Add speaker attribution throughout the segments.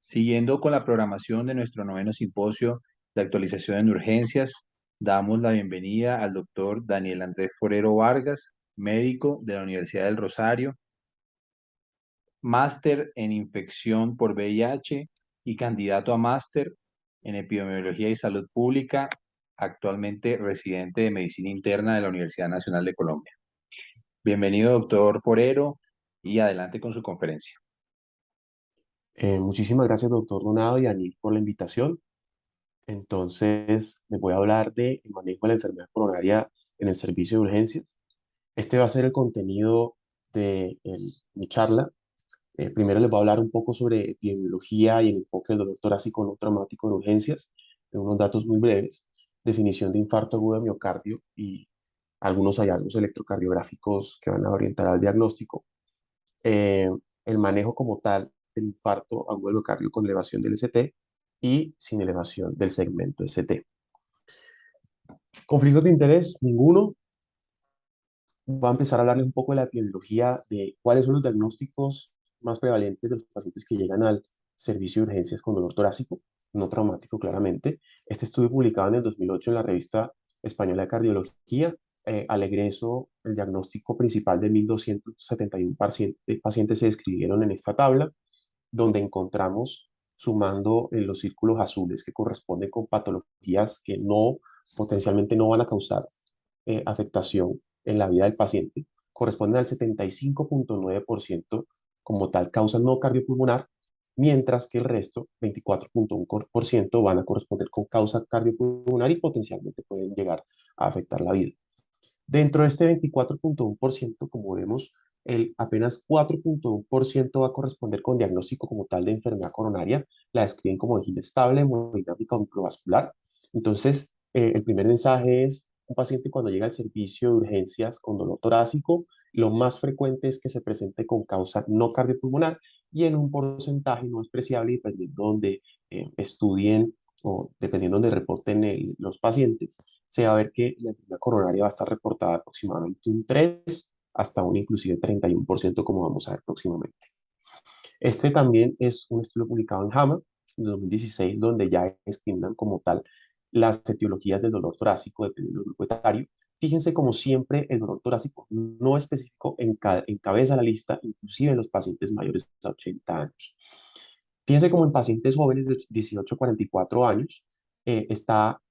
Speaker 1: Siguiendo con la programación de nuestro noveno simposio de actualización en urgencias, damos la bienvenida al doctor Daniel Andrés Forero Vargas, médico de la Universidad del Rosario, máster en infección por VIH y candidato a máster en epidemiología y salud pública, actualmente residente de medicina interna de la Universidad Nacional de Colombia. Bienvenido, doctor Forero, y adelante con su conferencia.
Speaker 2: Muchísimas gracias, doctor Donado y Anil, por la invitación. Entonces, les voy a hablar del manejo de la enfermedad coronaria en el servicio de urgencias. Este va a ser el contenido de mi charla. Primero les voy a hablar un poco sobre epidemiología y el enfoque del dolor torácico no traumático en urgencias, en unos datos muy breves, definición de infarto agudo de miocardio y algunos hallazgos electrocardiográficos que van a orientar al diagnóstico. eh, el manejo como tal del infarto agudo del miocardio con elevación del ST y sin elevación del segmento ST. Conflictos de interés, ninguno. Voy a empezar a hablarles un poco de la epidemiología, de cuáles son los diagnósticos más prevalentes de los pacientes que llegan al servicio de urgencias con dolor torácico, no traumático claramente. Este estudio publicado en el 2008 en la revista española de cardiología. Al egreso, el diagnóstico principal de 1.271 pacientes se describieron en esta tabla, donde encontramos, sumando en los círculos azules que corresponden con patologías que potencialmente no van a causar afectación en la vida del paciente, corresponden al 75,9% como tal causa no cardiopulmonar, mientras que el resto, 24,1%, van a corresponder con causa cardiopulmonar y potencialmente pueden llegar a afectar la vida. Dentro de este 24,1%, como vemos, el apenas 4,1% va a corresponder con diagnóstico como tal de enfermedad coronaria. La describen como angina estable, hemodinámica o microvascular. Entonces, el primer mensaje es: un paciente cuando llega al servicio de urgencias con dolor torácico, lo más frecuente es que se presente con causa no cardiopulmonar y en un porcentaje no despreciable, dependiendo donde estudien o dependiendo donde reporten los pacientes, se va a ver que la enfermedad coronaria va a estar reportada aproximadamente un 3 hasta un inclusive 31%, como vamos a ver próximamente. Este también es un estudio publicado en JAMA en 2016, donde ya discriminan como tal las etiologías del dolor torácico dependiendo del grupo etario. Fíjense, como siempre, el dolor torácico no específico encabeza la lista, inclusive en los pacientes mayores de 80 años. Fíjense, como en pacientes jóvenes de 18 a 44 años, está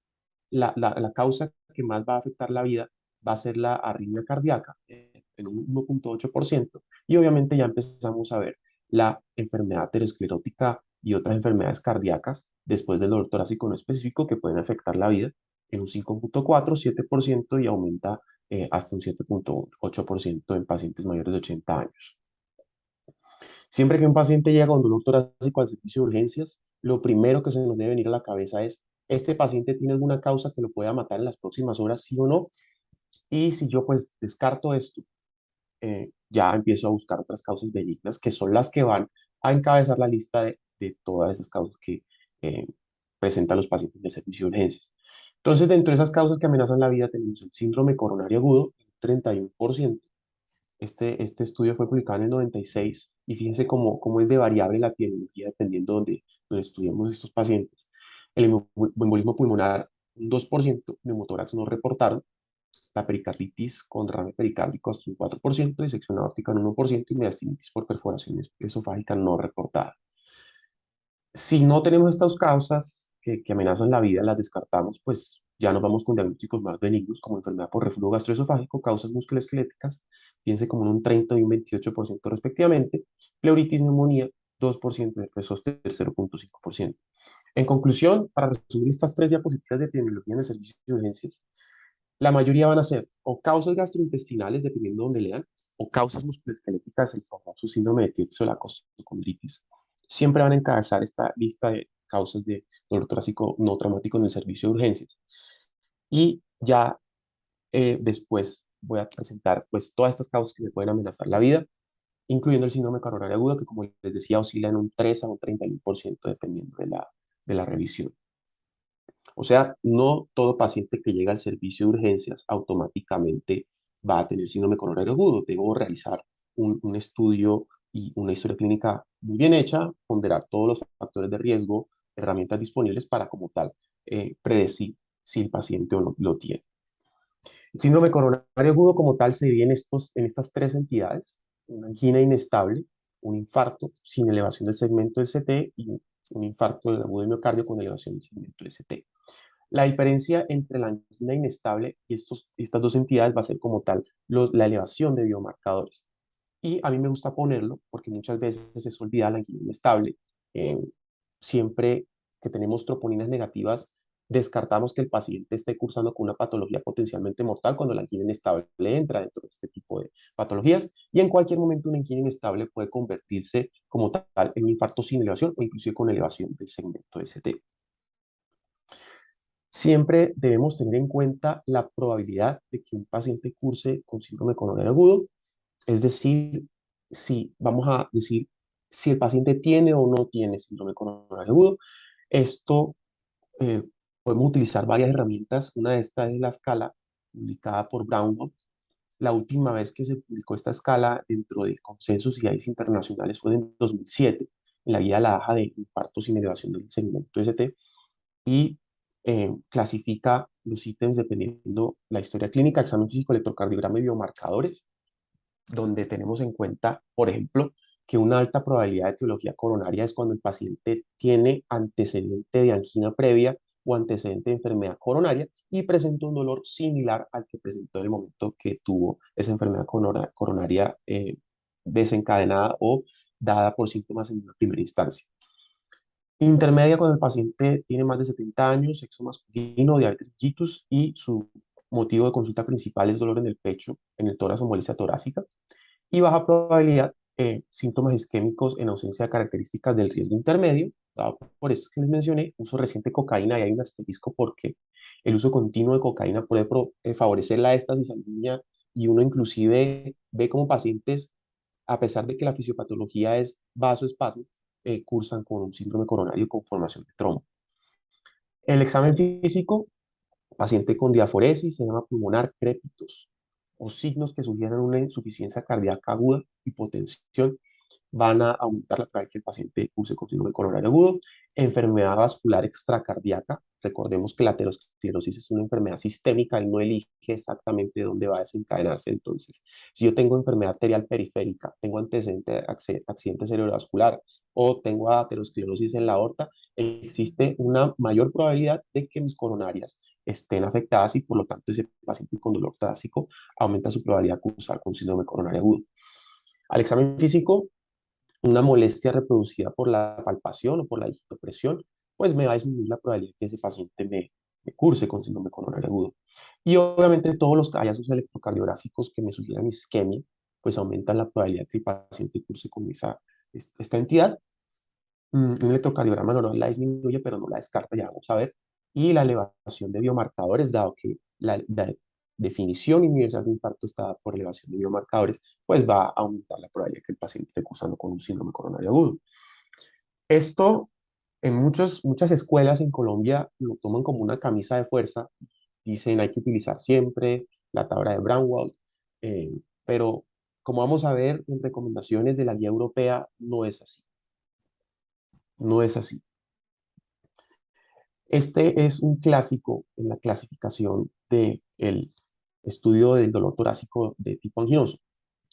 Speaker 2: la causa que más va a afectar la vida va a ser la arritmia cardíaca, en un 1,8%, y obviamente ya empezamos a ver la enfermedad aterosclerótica y otras enfermedades cardíacas después del dolor torácico no específico que pueden afectar la vida en un 5,4, 7% y aumenta hasta un 7,8% en pacientes mayores de 80 años. Siempre que un paciente llega con dolor torácico al servicio de urgencias, lo primero que se nos debe venir a la cabeza es: ¿este paciente tiene alguna causa que lo pueda matar en las próximas horas, sí o no? Y si yo pues descarto esto, ya empiezo a buscar otras causas benignas que son las que van a encabezar la lista de todas esas causas que eh, presentan los pacientes de servicio de urgencias. Entonces, dentro de esas causas que amenazan la vida tenemos el síndrome coronario agudo, 31%. Este estudio fue publicado en el 96 y fíjense cómo es de variable la epidemiología dependiendo donde estudiamos estos pacientes. El embolismo pulmonar, un 2%, neumotórax no reportaron, la pericarditis con derrame pericárdico hasta un 4%, disección aórtica en 1% y mediastinitis por perforación esofágica no reportada. Si no tenemos estas causas que amenazan la vida, las descartamos, pues ya nos vamos con diagnósticos más benignos como enfermedad por reflujo gastroesofágico, causas musculoesqueléticas, fíjense, como un 30 y un 28% respectivamente, pleuritis, neumonía, 2% y herpes zóster 0,5%. En conclusión, para resumir estas tres diapositivas de epidemiología en el servicio de urgencias, la mayoría van a ser o causas gastrointestinales, dependiendo de donde lean, o causas musculoesqueléticas, el famoso síndrome de Tietze o la costocondritis. Siempre van a encabezar esta lista de causas de dolor torácico no traumático en el servicio de urgencias. Y ya después voy a presentar pues todas estas causas que me pueden amenazar la vida, incluyendo el síndrome coronario agudo, que como les decía oscila en un 3 a un 31% dependiendo de la revisión. O sea, no todo paciente que llega al servicio de urgencias automáticamente va a tener síndrome coronario agudo. Debo realizar un estudio y una historia clínica muy bien hecha, ponderar todos los factores de riesgo, herramientas disponibles para como tal predecir si el paciente o no lo tiene. El síndrome coronario agudo como tal se divide en estas tres entidades: una angina inestable, un infarto sin elevación del segmento ST y un infarto del agudo de miocardio con elevación del segmento ST. La diferencia entre la angina inestable y estas dos entidades va a ser como tal la elevación de biomarcadores. Y a mí me gusta ponerlo porque muchas veces se olvida la angina inestable. Eh, Siempre que tenemos troponinas negativas, descartamos que el paciente esté cursando con una patología potencialmente mortal cuando la angina inestable entra dentro de este tipo de patologías. Y en cualquier momento una angina inestable puede convertirse como tal en un infarto sin elevación o inclusive con elevación del segmento ST. Siempre debemos tener en cuenta la probabilidad de que un paciente curse con síndrome coronario agudo, es decir, si vamos a decir si el paciente tiene o no tiene síndrome coronario agudo. Esto podemos utilizar varias herramientas. Una de estas es la escala publicada por Brownbaum. La última vez que se publicó esta escala dentro de consensos y guías internacionales fue en 2007, en la guía de la AJA de infarto sin elevación del segmento ST, y clasifica los ítems dependiendo la historia clínica, examen físico, electrocardiograma y biomarcadores, donde tenemos en cuenta, por ejemplo, que una alta probabilidad de etiología coronaria es cuando el paciente tiene antecedente de angina previa o antecedente de enfermedad coronaria y presenta un dolor similar al que presentó en el momento que tuvo esa enfermedad coronaria desencadenada o dada por síntomas en una primera instancia. Intermedia cuando el paciente tiene más de 70 años, sexo masculino, diabetes mellitus y su motivo de consulta principal es dolor en el pecho, en el tórax o molestia torácica. Y baja probabilidad, síntomas isquémicos en ausencia de características del riesgo intermedio. Dado por esto que les mencioné, uso reciente de cocaína, y hay un asterisco porque el uso continuo de cocaína puede favorecer la éstasis sanguínea, y uno inclusive ve como pacientes, a pesar de que la fisiopatología es vasoespasmo, cursan con un síndrome coronario con formación de trombo. El examen físico: paciente con diaforesis, edema pulmonar, crépitos o signos que sugieran una insuficiencia cardíaca aguda, hipotensión, van a aumentar la probabilidad que el paciente use con síndrome coronario agudo. Enfermedad vascular extracardíaca. Recordemos que la aterosclerosis es una enfermedad sistémica y no elige exactamente dónde va a desencadenarse. Entonces, si yo tengo enfermedad arterial periférica, tengo antecedente de accidente cerebrovascular o tengo aterosclerosis en la aorta, existe una mayor probabilidad de que mis coronarias estén afectadas y por lo tanto ese paciente con dolor torácico aumenta su probabilidad de cursar con síndrome coronario agudo. Al examen físico, una molestia reproducida por la palpación o por la digitopresión, pues me va a disminuir la probabilidad de que ese paciente me curse con síndrome coronario agudo. Y obviamente todos los hallazgos electrocardiográficos que me sugieran isquemia, pues aumentan la probabilidad que el paciente curse con esta entidad. Un electrocardiograma normal la disminuye, pero no la descarta, ya vamos a ver. Y la elevación de biomarcadores, dado que la definición universal de infarto está dada por elevación de biomarcadores, pues va a aumentar la probabilidad que el paciente esté cursando con un síndrome coronario agudo. Esto en muchas escuelas en Colombia lo toman como una camisa de fuerza. Dicen hay que utilizar siempre la tabla de Braunwald, eh, pero como vamos a ver en recomendaciones de la guía europea, no es así. No es así. Este es un clásico en la clasificación del estudio del dolor torácico de tipo anginoso.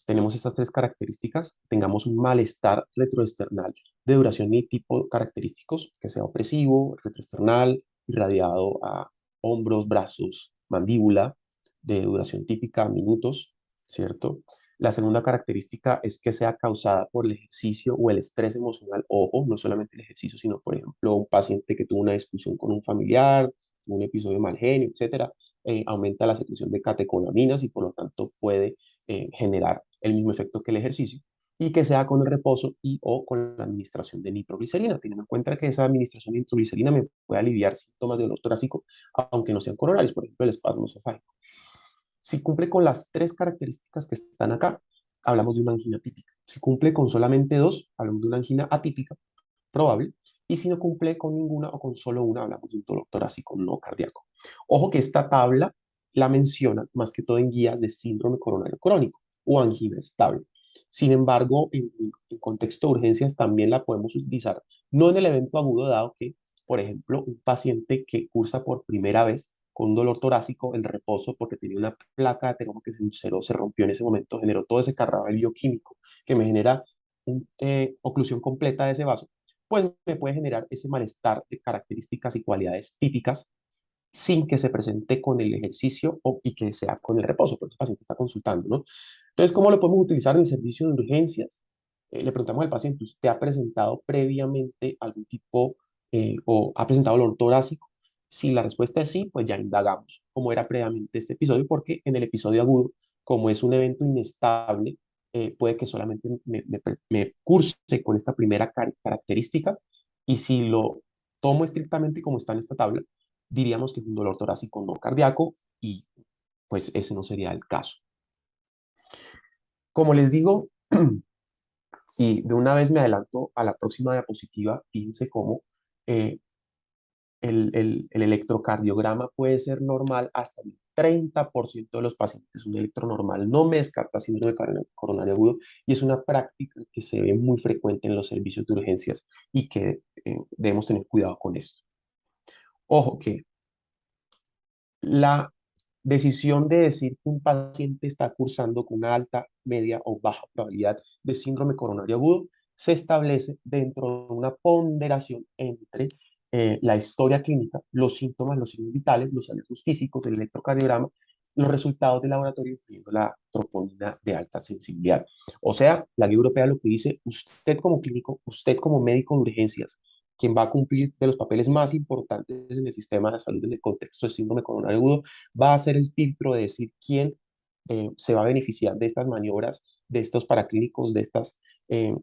Speaker 2: Tenemos estas tres características: tengamos un malestar retroesternal de duración y tipo característicos, que sea opresivo, retroesternal, irradiado a hombros, brazos, mandíbula, de duración típica minutos, ¿cierto? La segunda característica es que sea causada por el ejercicio o el estrés emocional. Ojo, no solamente el ejercicio, sino, por ejemplo, un paciente que tuvo una discusión con un familiar, un episodio de mal genio, etcétera, aumenta la secreción de catecolaminas y por lo tanto puede generar el mismo efecto que el ejercicio, y que sea con el reposo y o con la administración de nitroglicerina, teniendo en cuenta que esa administración de nitroglicerina me puede aliviar síntomas de dolor torácico, aunque no sean coronarios, por ejemplo, el espasmo esofágico. Si cumple con las tres características que están acá, hablamos de una angina típica. Si cumple con solamente dos, hablamos de una angina atípica, probable. Y si no cumple con ninguna o con solo una, hablamos de un dolor torácico no cardíaco. Ojo que esta tabla la menciona más que todo en guías de síndrome coronario crónico o angina estable. Sin embargo, en contexto de urgencias también la podemos utilizar, no en el evento agudo, dado que, por ejemplo, un paciente que cursa por primera vez con un dolor torácico en reposo porque tenía una placa de ateroma que se ulceró, se rompió en ese momento, generó todo ese carnaval bioquímico que me genera una oclusión completa de ese vaso, pues me puede generar ese malestar de características y cualidades típicas sin que se presente con el ejercicio y que sea con el reposo, porque el paciente está consultando, ¿no? Entonces, ¿cómo lo podemos utilizar en el servicio de urgencias? Le preguntamos al paciente, ¿usted ha presentado previamente algún tipo o ha presentado dolor torácico? Si la respuesta es sí, pues ya indagamos cómo era previamente este episodio, porque en el episodio agudo, como es un evento inestable, puede que solamente me curse con esta primera característica, y si lo tomo estrictamente como está en esta tabla, diríamos que es un dolor torácico no cardíaco y pues ese no sería el caso. Como les digo, y de una vez me adelanto a la próxima diapositiva, fíjense cómo eh, el electrocardiograma puede ser normal hasta el 30% de los pacientes. Un electro normal no me descarta síndrome coronario agudo y es una práctica que se ve muy frecuente en los servicios de urgencias y que debemos tener cuidado con esto. Ojo que la decisión de decir que un paciente está cursando con una alta, media o baja probabilidad de síndrome coronario agudo se establece dentro de una ponderación entre la historia clínica, los síntomas, los signos vitales, los hallazgos físicos, el electrocardiograma, los resultados de laboratorio, incluyendo la troponina de alta sensibilidad. O sea, la guía europea lo que dice, usted como clínico, usted como médico de urgencias, quien va a cumplir de los papeles más importantes en el sistema de salud en el contexto de síndrome coronario agudo, va a ser el filtro de decir quién se va a beneficiar de estas maniobras, de estos paraclínicos, de estas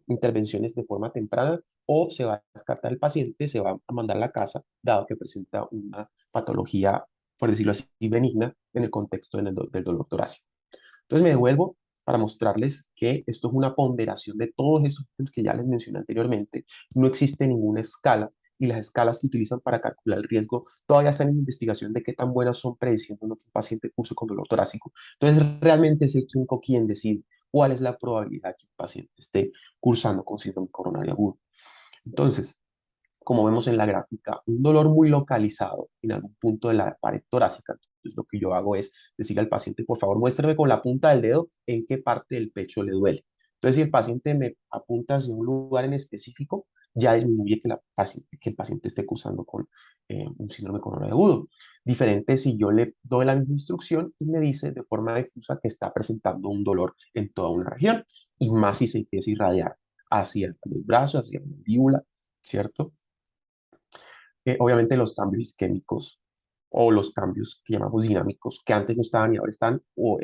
Speaker 2: intervenciones de forma temprana, o se va a descartar el paciente, se va a mandar a la casa, dado que presenta una patología, por decirlo así, benigna en el contexto del dolor torácico. Entonces me devuelvo para mostrarles que esto es una ponderación de todos estos ítems que ya les mencioné anteriormente. No existe ninguna escala y las escalas que utilizan para calcular el riesgo todavía están en investigación de qué tan buenas son prediciendo que un paciente curse con dolor torácico. Entonces realmente es el clínico quien decide cuál es la probabilidad que un paciente esté cursando con síndrome coronario agudo. Entonces, como vemos en la gráfica, un dolor muy localizado en algún punto de la pared torácica. Entonces, lo que yo hago es decirle al paciente, por favor, muéstrame con la punta del dedo en qué parte del pecho le duele. Entonces, si el paciente me apunta hacia un lugar en específico, ya disminuye que el paciente esté cursando con un síndrome coronario agudo. Diferente si yo le doy la misma instrucción y me dice de forma difusa que está presentando un dolor en toda una región, y más si se empieza a irradiar hacia el brazo, hacia la mandíbula, ¿cierto? Obviamente los cambios isquémicos o los cambios que llamamos dinámicos, que antes no estaban y ahora están, o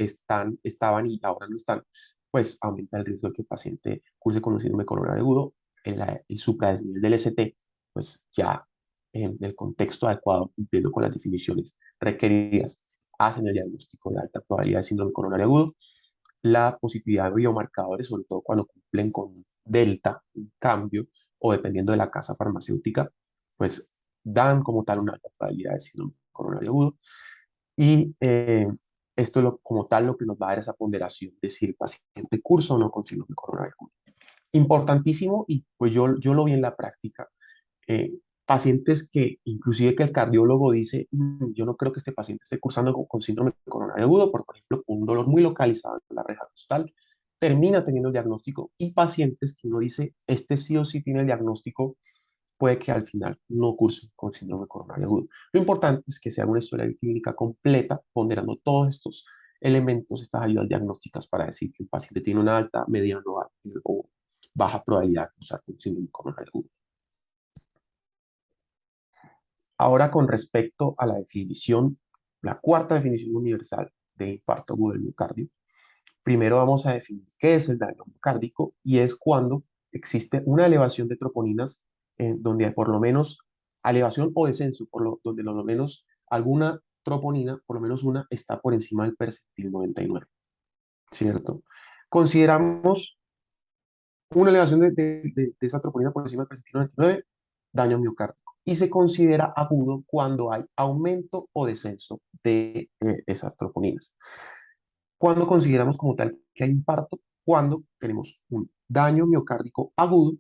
Speaker 2: estaban y ahora no están, pues aumenta el riesgo de que el paciente curse con un síndrome coronario agudo. El supradesnivel del ST, pues ya en el contexto adecuado, cumpliendo con las definiciones requeridas, hacen el diagnóstico de alta probabilidad de síndrome coronario agudo. La positividad de biomarcadores, sobre todo cuando cumplen con delta, un cambio, o dependiendo de la casa farmacéutica, pues dan como tal una alta probabilidad de síndrome coronario agudo. Y esto es como tal lo que nos va a dar esa ponderación de si el paciente cursa o no con síndrome coronario agudo. Importantísimo, y pues yo lo vi en la práctica, eh, pacientes que inclusive que el cardiólogo dice, yo no creo que este paciente esté cursando con síndrome coronario agudo, por ejemplo, con un dolor muy localizado en la reja costal, termina teniendo el diagnóstico, y pacientes que uno dice, este sí o sí tiene el diagnóstico, puede que al final no curse con síndrome coronario agudo. Lo importante es que sea una historia clínica completa, ponderando todos estos elementos, estas ayudas diagnósticas para decir que el paciente tiene una alta, mediana o baja probabilidad de cursar con síndrome coronario agudo. Ahora, con respecto a la definición, la cuarta definición universal de infarto agudo del miocardio, primero vamos a definir qué es el daño miocárdico, y es cuando existe una elevación de troponinas donde por lo menos elevación o descenso, donde por lo menos alguna troponina, por lo menos una, está por encima del percentil 99, ¿cierto? Consideramos una elevación de esa troponina por encima del percentil 99, daño miocárdico. Y se considera agudo cuando hay aumento o descenso de esas troponinas. Cuando consideramos como tal que hay infarto, cuando tenemos un daño miocárdico agudo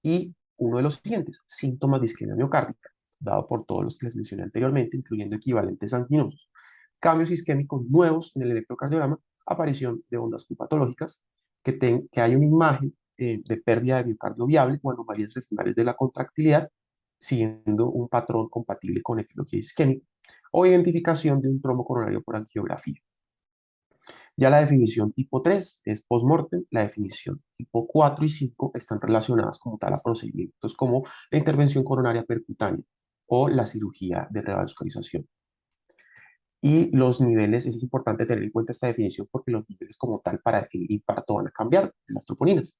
Speaker 2: y uno de los siguientes, síntomas de isquemia miocárdica, dado por todos los que les mencioné anteriormente, incluyendo equivalentes sanguinosos, cambios isquémicos nuevos en el electrocardiograma, aparición de ondas Q patológicas, que hay una imagen de pérdida de miocardio viable o anomalías regionales de la contractilidad, siguiendo un patrón compatible con etiología isquémica, o identificación de un trombo coronario por angiografía. Ya la definición tipo 3 es post-mortem, la definición tipo 4 y 5 están relacionadas como tal a procedimientos como la intervención coronaria percutánea o la cirugía de revascularización. Y los niveles, es importante tener en cuenta esta definición porque los niveles como tal para definir infarto van a cambiar de las troponinas.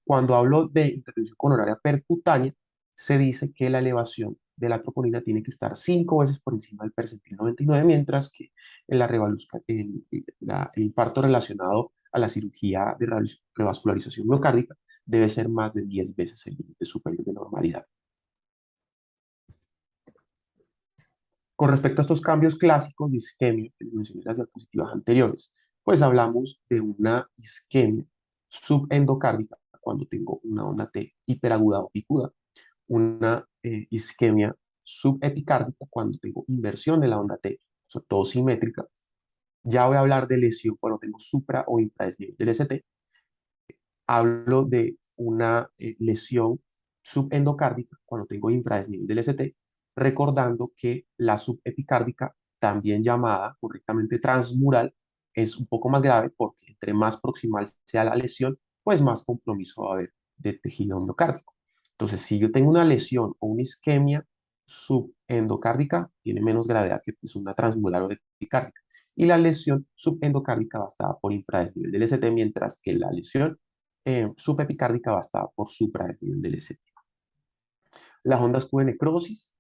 Speaker 2: Cuando hablo de intervención coronaria percutánea, se dice que la elevación de la troponina tiene que estar 5 veces por encima del percentil 99, mientras que en el infarto relacionado a la cirugía de revascularización miocárdica debe ser más de 10 veces el límite superior de normalidad. Con respecto a estos cambios clásicos de isquemia que les mencioné en las diapositivas anteriores, pues hablamos de una isquemia subendocárdica cuando tengo una onda T hiperaguda o picuda, una isquemia subepicárdica cuando tengo inversión de la onda T, sobre todo simétrica. Ya voy a hablar de lesión cuando tengo supra o infradesnivel del ST. Hablo de una lesión subendocárdica cuando tengo infradesnivel del ST, recordando que la subepicárdica, también llamada correctamente transmural, es un poco más grave porque entre más proximal sea la lesión, pues más compromiso va a haber de tejido endocárdico. Entonces, si yo tengo una lesión o una isquemia subendocárdica, tiene menos gravedad que pues, una transmural o epicárdica. Y la lesión subendocárdica bastada por infradesnivel del ST, mientras que la lesión subepicárdica bastada por supraesnivel del ST. Las ondas Q de necrosis,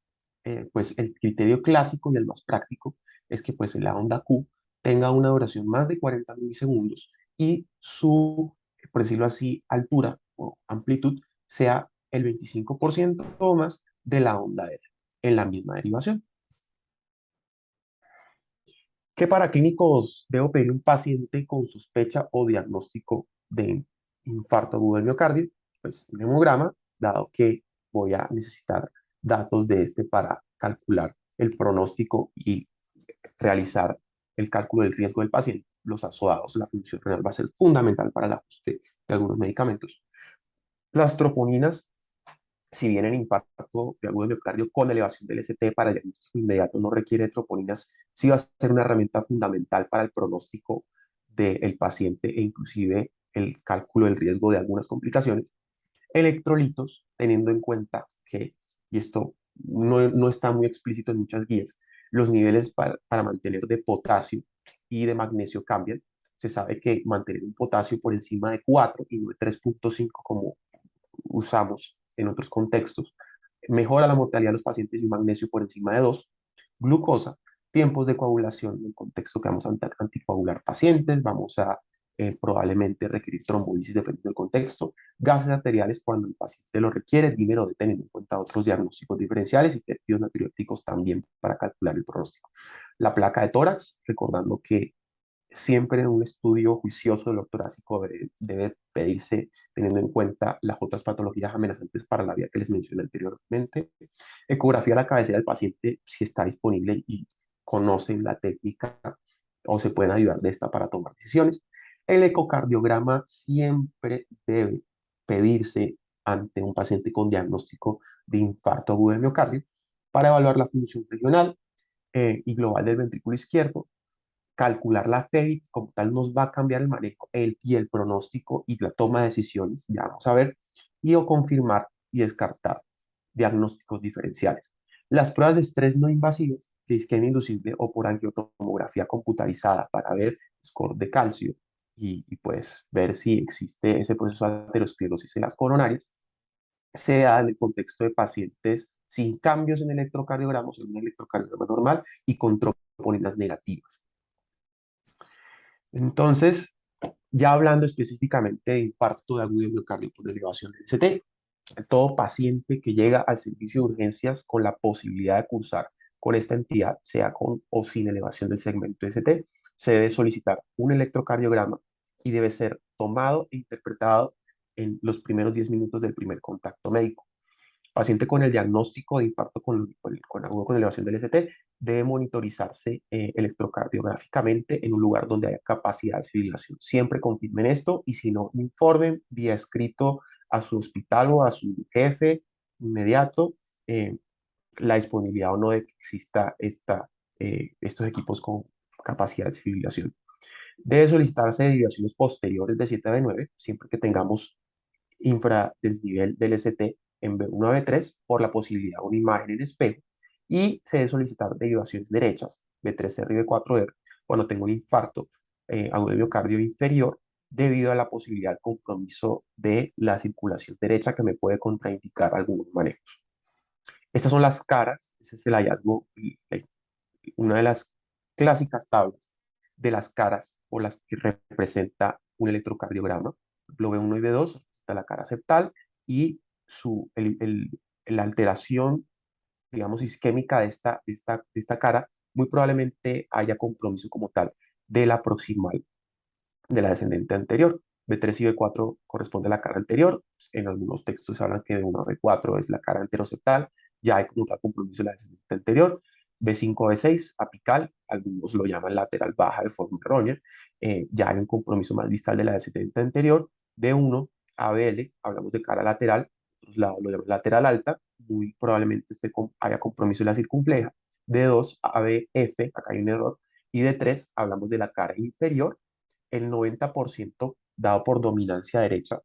Speaker 2: pues el criterio clásico y el más práctico es que pues la onda Q tenga una duración más de 40 milisegundos y su, por decirlo así, altura o amplitud sea el 25% o más de la onda L en la misma derivación. ¿Qué paraclínicos debo pedir un paciente con sospecha o diagnóstico de infarto agudo del miocardio? Pues un hemograma, dado que voy a necesitar datos de este para calcular el pronóstico y realizar el cálculo del riesgo del paciente. Los asociados, la función renal va a ser fundamental para el ajuste de algunos medicamentos. Las troponinas, si bien el impacto de agudo miocardio con elevación del ST para el diagnóstico inmediato no requiere troponinas, sí va a ser una herramienta fundamental para el pronóstico del paciente e inclusive el cálculo del riesgo de algunas complicaciones. Electrolitos, teniendo en cuenta que, y esto no está muy explícito en muchas guías, los niveles para mantener de potasio y de magnesio cambian. Se sabe que mantener un potasio por encima de 4 y no de 3,5 como usamos en otros contextos, mejora la mortalidad de los pacientes y un magnesio por encima de 2, glucosa, tiempos de coagulación en el contexto que vamos a anticoagular pacientes, vamos a probablemente requerir trombolisis dependiendo del contexto, gases arteriales cuando el paciente lo requiere, dímero de teniendo en cuenta otros diagnósticos diferenciales y péptidos natriuréticos también para calcular el pronóstico. La placa de tórax, recordando que siempre en un estudio juicioso del dolor torácico debe pedirse teniendo en cuenta las otras patologías amenazantes para la vía que les mencioné anteriormente. Ecografía a la cabecera del paciente si está disponible y conocen la técnica o se pueden ayudar de esta para tomar decisiones. El ecocardiograma siempre debe pedirse ante un paciente con diagnóstico de infarto agudo de miocardio para evaluar la función regional y global del ventrículo izquierdo, calcular la FEBIT como tal nos va a cambiar el manejo y el pronóstico y la toma de decisiones, ya vamos a ver, y o confirmar y descartar diagnósticos diferenciales. Las pruebas de estrés no invasivas, de isquemia inducible o por angiotomografía computarizada para ver score de calcio y pues ver si existe ese proceso de aterosclerosis en las coronarias, se da en el contexto de pacientes sin cambios en electrocardiogramos, en un electrocardiograma normal y con troponinas negativas. Entonces, ya hablando específicamente de infarto de agudo miocardio por elevación del ST, todo paciente que llega al servicio de urgencias con la posibilidad de cursar con esta entidad, sea con o sin elevación del segmento ST, se debe solicitar un electrocardiograma y debe ser tomado e interpretado en los primeros 10 minutos del primer contacto médico. Paciente con el diagnóstico de infarto con agudo con elevación del ST debe monitorizarse electrocardiográficamente en un lugar donde haya capacidad de fibrilación. Siempre confirmen esto y si no, informen vía escrito a su hospital o a su jefe inmediato eh, la disponibilidad o no de que exista estos equipos con capacidad de fibrilación. Debe solicitarse desviaciones posteriores de 7 a B9 siempre que tengamos infradesnivel del ST en B1 a B3 por la posibilidad de una imagen en espejo y se debe solicitar derivaciones derechas B3R y B4R cuando tengo un infarto agudo del miocardio inferior debido a la posibilidad del compromiso de la circulación derecha que me puede contraindicar algunos manejos. Estas son las caras, ese es el hallazgo, una de las clásicas tablas de las caras o las que representa un electrocardiograma. Lo B1 y B2 representa la cara septal y la alteración, digamos, isquémica de esta cara, muy probablemente haya compromiso como tal de la proximal de la descendente anterior. B3 y B4 corresponde a la cara anterior. En algunos textos hablan que B1 a B4 es la cara anteroseptal. Ya hay como tal compromiso de la descendente anterior. B5 a B6, apical, algunos lo llaman lateral baja de forma errónea. Ya hay un compromiso más distal de la descendente anterior. D1 a BL, hablamos de cara lateral, otros lados lo llaman lateral alta, muy probablemente haya compromiso de la circunfleja. D2 a BF, acá hay un error. Y D3, hablamos de la cara inferior, el 90% dado por dominancia derecha.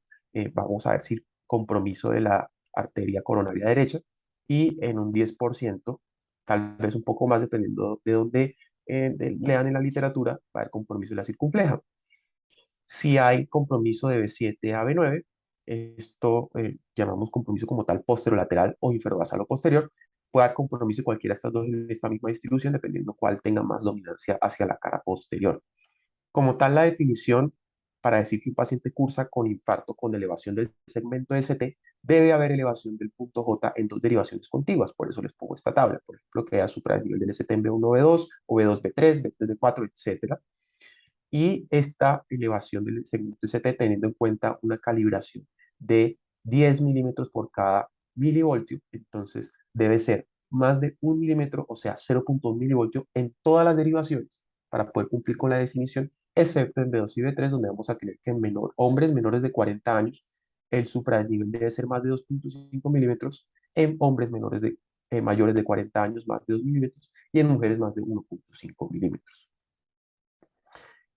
Speaker 2: Vamos a ver si compromiso de la arteria coronaria derecha y en un 10%, tal vez un poco más dependiendo de dónde lean en la literatura, va a haber compromiso de la circunfleja. Si hay compromiso de B7 a B9, esto llamamos compromiso como tal posterolateral o inferobasal o posterior, puede haber compromiso de cualquiera de estas dos en esta misma distribución, dependiendo cuál tenga más dominancia hacia la cara posterior. Como tal, la definición para decir que un paciente cursa con infarto con elevación del segmento ST, debe haber elevación del punto J en dos derivaciones contiguas. Por eso les pongo esta tabla. Por ejemplo, que haya nivel del ST en B1, B2, o B2, B3, B3, B4, etcétera. Y esta elevación del segmento ST teniendo en cuenta una calibración de 10 milímetros por cada milivoltio. Entonces, debe ser más de 1 milímetro, o sea, 0,1 milivoltio en todas las derivaciones para poder cumplir con la definición, excepto en B2 y B3, donde vamos a tener que en hombres menores de 40 años, el supradesnivel debe ser más de 2,5 milímetros, en hombres mayores de 40 años más de 2 milímetros y en mujeres más de 1,5 milímetros.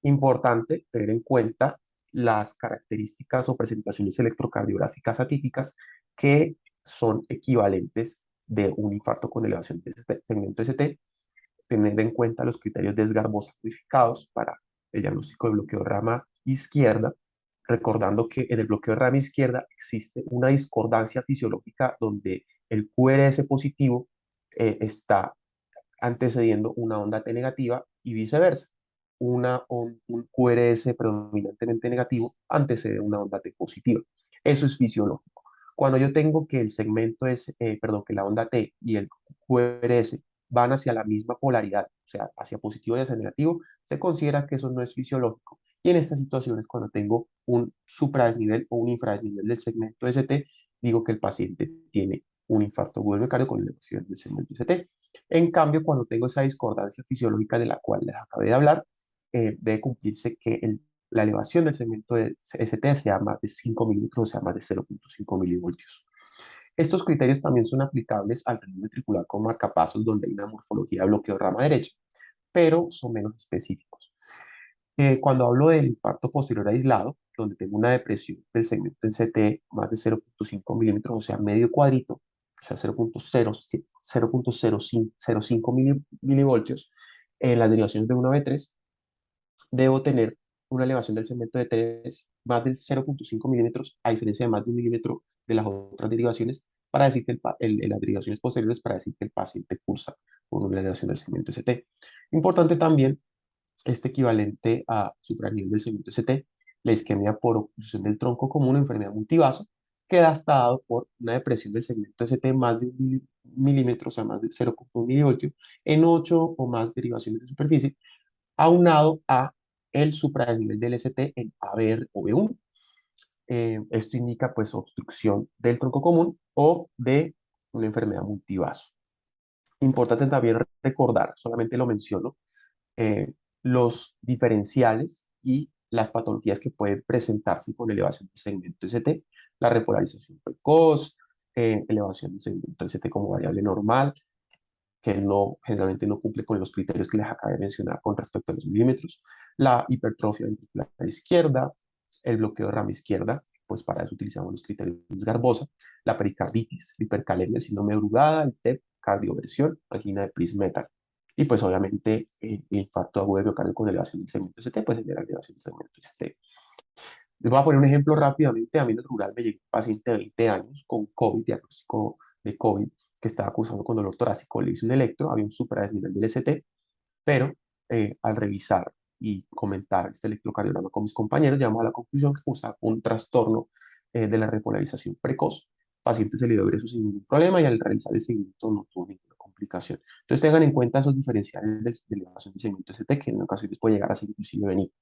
Speaker 2: Importante tener en cuenta las características o presentaciones electrocardiográficas atípicas que son equivalentes de un infarto con elevación de segmento ST, tener en cuenta los criterios de Edgar modificados para el diagnóstico de bloqueo de rama izquierda, recordando que en el bloqueo de rama izquierda existe una discordancia fisiológica donde el QRS positivo está antecediendo una onda T negativa y viceversa. Un QRS predominantemente negativo antecede una onda T positiva. Eso es fisiológico. Cuando yo tengo que el segmento es, perdón, que la onda T y el QRS van hacia la misma polaridad, o sea, hacia positivo y hacia negativo, se considera que eso no es fisiológico. Y en estas situaciones, cuando tengo un supradesnivel o un infradesnivel del segmento ST, digo que el paciente tiene un infarto agudo del miocardio con elevación del segmento ST. En cambio, cuando tengo esa discordancia fisiológica de la cual les acabé de hablar, debe cumplirse que la elevación del segmento de ST sea más de 5 milímetros, o sea, más de 0,5 milivoltios. Estos criterios también son aplicables al ritmo ventricular con marcapasos, donde hay una morfología de bloqueo de rama derecha, pero son menos específicos. Cuando hablo del infarto posterior aislado, donde tengo una depresión del segmento del CT más de 0,5 milímetros, o sea, medio cuadrito, o sea, 0,05 milivoltios, en las derivaciones de 1 a B3, debo tener una elevación del segmento de 3 más de 0,5 milímetros, a diferencia de más de 1 milímetro de las otras derivaciones, para decir que las derivaciones posteriores, para decir que el paciente cursa con una elevación del segmento ST. Importante también este equivalente a supranivel del segmento ST, la isquemia por oclusión del tronco común, enfermedad multivaso, queda hasta dado por una depresión del segmento ST más de 1 milímetro, o sea, más de 0,1 milivoltio, en 8 o más derivaciones de superficie, aunado a el supradesnivel del ST en ABR o B1. Esto indica pues obstrucción del tronco común o de una enfermedad multivaso. Importante también recordar, solamente lo menciono, eh, los diferenciales y las patologías que pueden presentarse con elevación del segmento ST, la repolarización precoz, elevación del segmento ST como variable normal, que no, generalmente no cumple con los criterios que les acabé de mencionar con respecto a los milímetros, la hipertrofia ventricular izquierda, el bloqueo de rama izquierda, pues para eso utilizamos los criterios de Garbosa, la pericarditis, la hipercalemia, el síndrome de Brugada, el TEP, cardioversión, angina de Prince-Metal. Y pues obviamente el infarto agudo de miocardio con elevación del segmento ST, pues genera elevación del segmento ST. Les voy a poner un ejemplo rápidamente. A mí en el rural me llegó un paciente de 20 años con COVID, diagnóstico de COVID, que estaba cursando con dolor torácico. Le hice un electro, había un supradesnivel del ST, pero al revisar y comentar este electrocardiograma con mis compañeros, llegamos a la conclusión que cursaba un trastorno de la repolarización precoz. El paciente se le dio egreso sin ningún problema y al realizar el seguimiento no tuvo ninguna complicación. Entonces tengan en cuenta esos diferenciales de elevación del segmento ST, que en ocasiones puede llegar a ser inclusive benigno.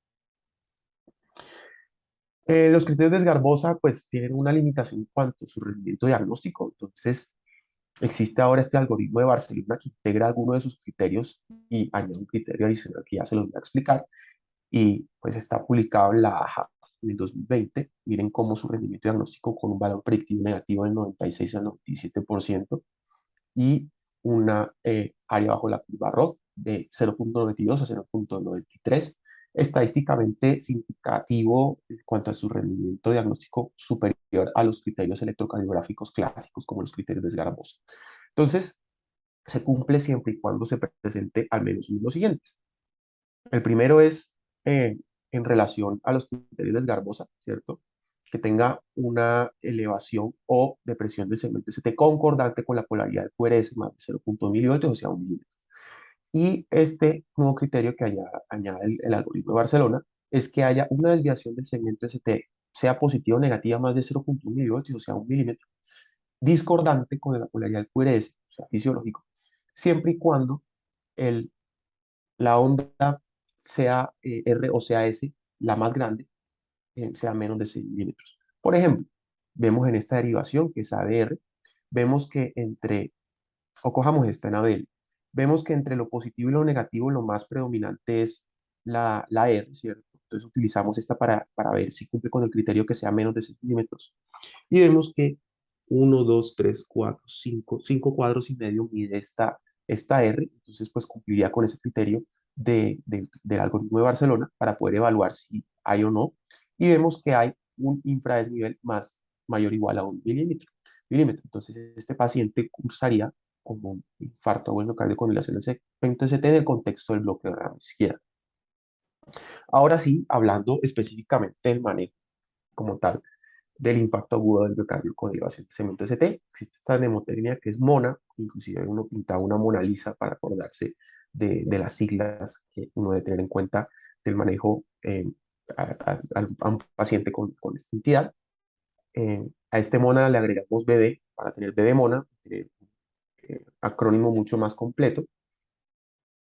Speaker 2: Los criterios de Sgarbosa pues tienen una limitación en cuanto a su rendimiento diagnóstico. Entonces existe ahora este algoritmo de Barcelona que integra algunos de sus criterios y añade un criterio adicional que ya se los voy a explicar, y pues está publicado en la AJA en el 2020. Miren cómo su rendimiento diagnóstico con un valor predictivo negativo del 96 al 97% y una área bajo la curva ROC de 0,92 a 0,93, estadísticamente significativo en cuanto a su rendimiento diagnóstico superior a los criterios electrocardiográficos clásicos como los criterios de Sgarbosa. Entonces, se cumple siempre y cuando se presente al menos uno de los siguientes. El primero es en relación a los criterios de Sgarbosa, ¿cierto? Que tenga una elevación o depresión del segmento ST concordante con la polaridad del QRS más de 0,1 milivoltios, o sea, 1 milímetro. Y este nuevo criterio que añade el algoritmo de Barcelona es que haya una desviación del segmento ST, sea positiva o negativa, más de 0,1 milivoltios, o sea, 1 milímetro, discordante con la polaridad del QRS, o sea, fisiológico, siempre y cuando el la onda sea R o sea S, la más grande, sea menos de 6 milímetros. Por ejemplo, vemos en esta derivación, que es ABR, vemos que entre, o cojamos esta en ABL, vemos que entre lo positivo y lo negativo lo más predominante es la R, ¿cierto? Entonces utilizamos esta para ver si cumple con el criterio que sea menos de 6 milímetros. Y vemos que 5 cuadros y medio mide esta R, entonces pues cumpliría con ese criterio del algoritmo de Barcelona para poder evaluar si hay o no. Y vemos que hay un infradesnivel mayor o igual a 1 milímetro. Entonces este paciente cursaría como un infarto o miocardio con dilación del segmento ST en el contexto del bloqueo de rama izquierda. Ahora sí, hablando específicamente del manejo como tal del infarto agudo del miocardio con elevación de segmento ST. Existe esta mnemotecnia que es MONA, inclusive uno pintaba una Mona Lisa para acordarse de las siglas que uno debe tener en cuenta del manejo a un paciente con esta entidad. A este MONA le agregamos BB para tener BB MONA, acrónimo mucho más completo.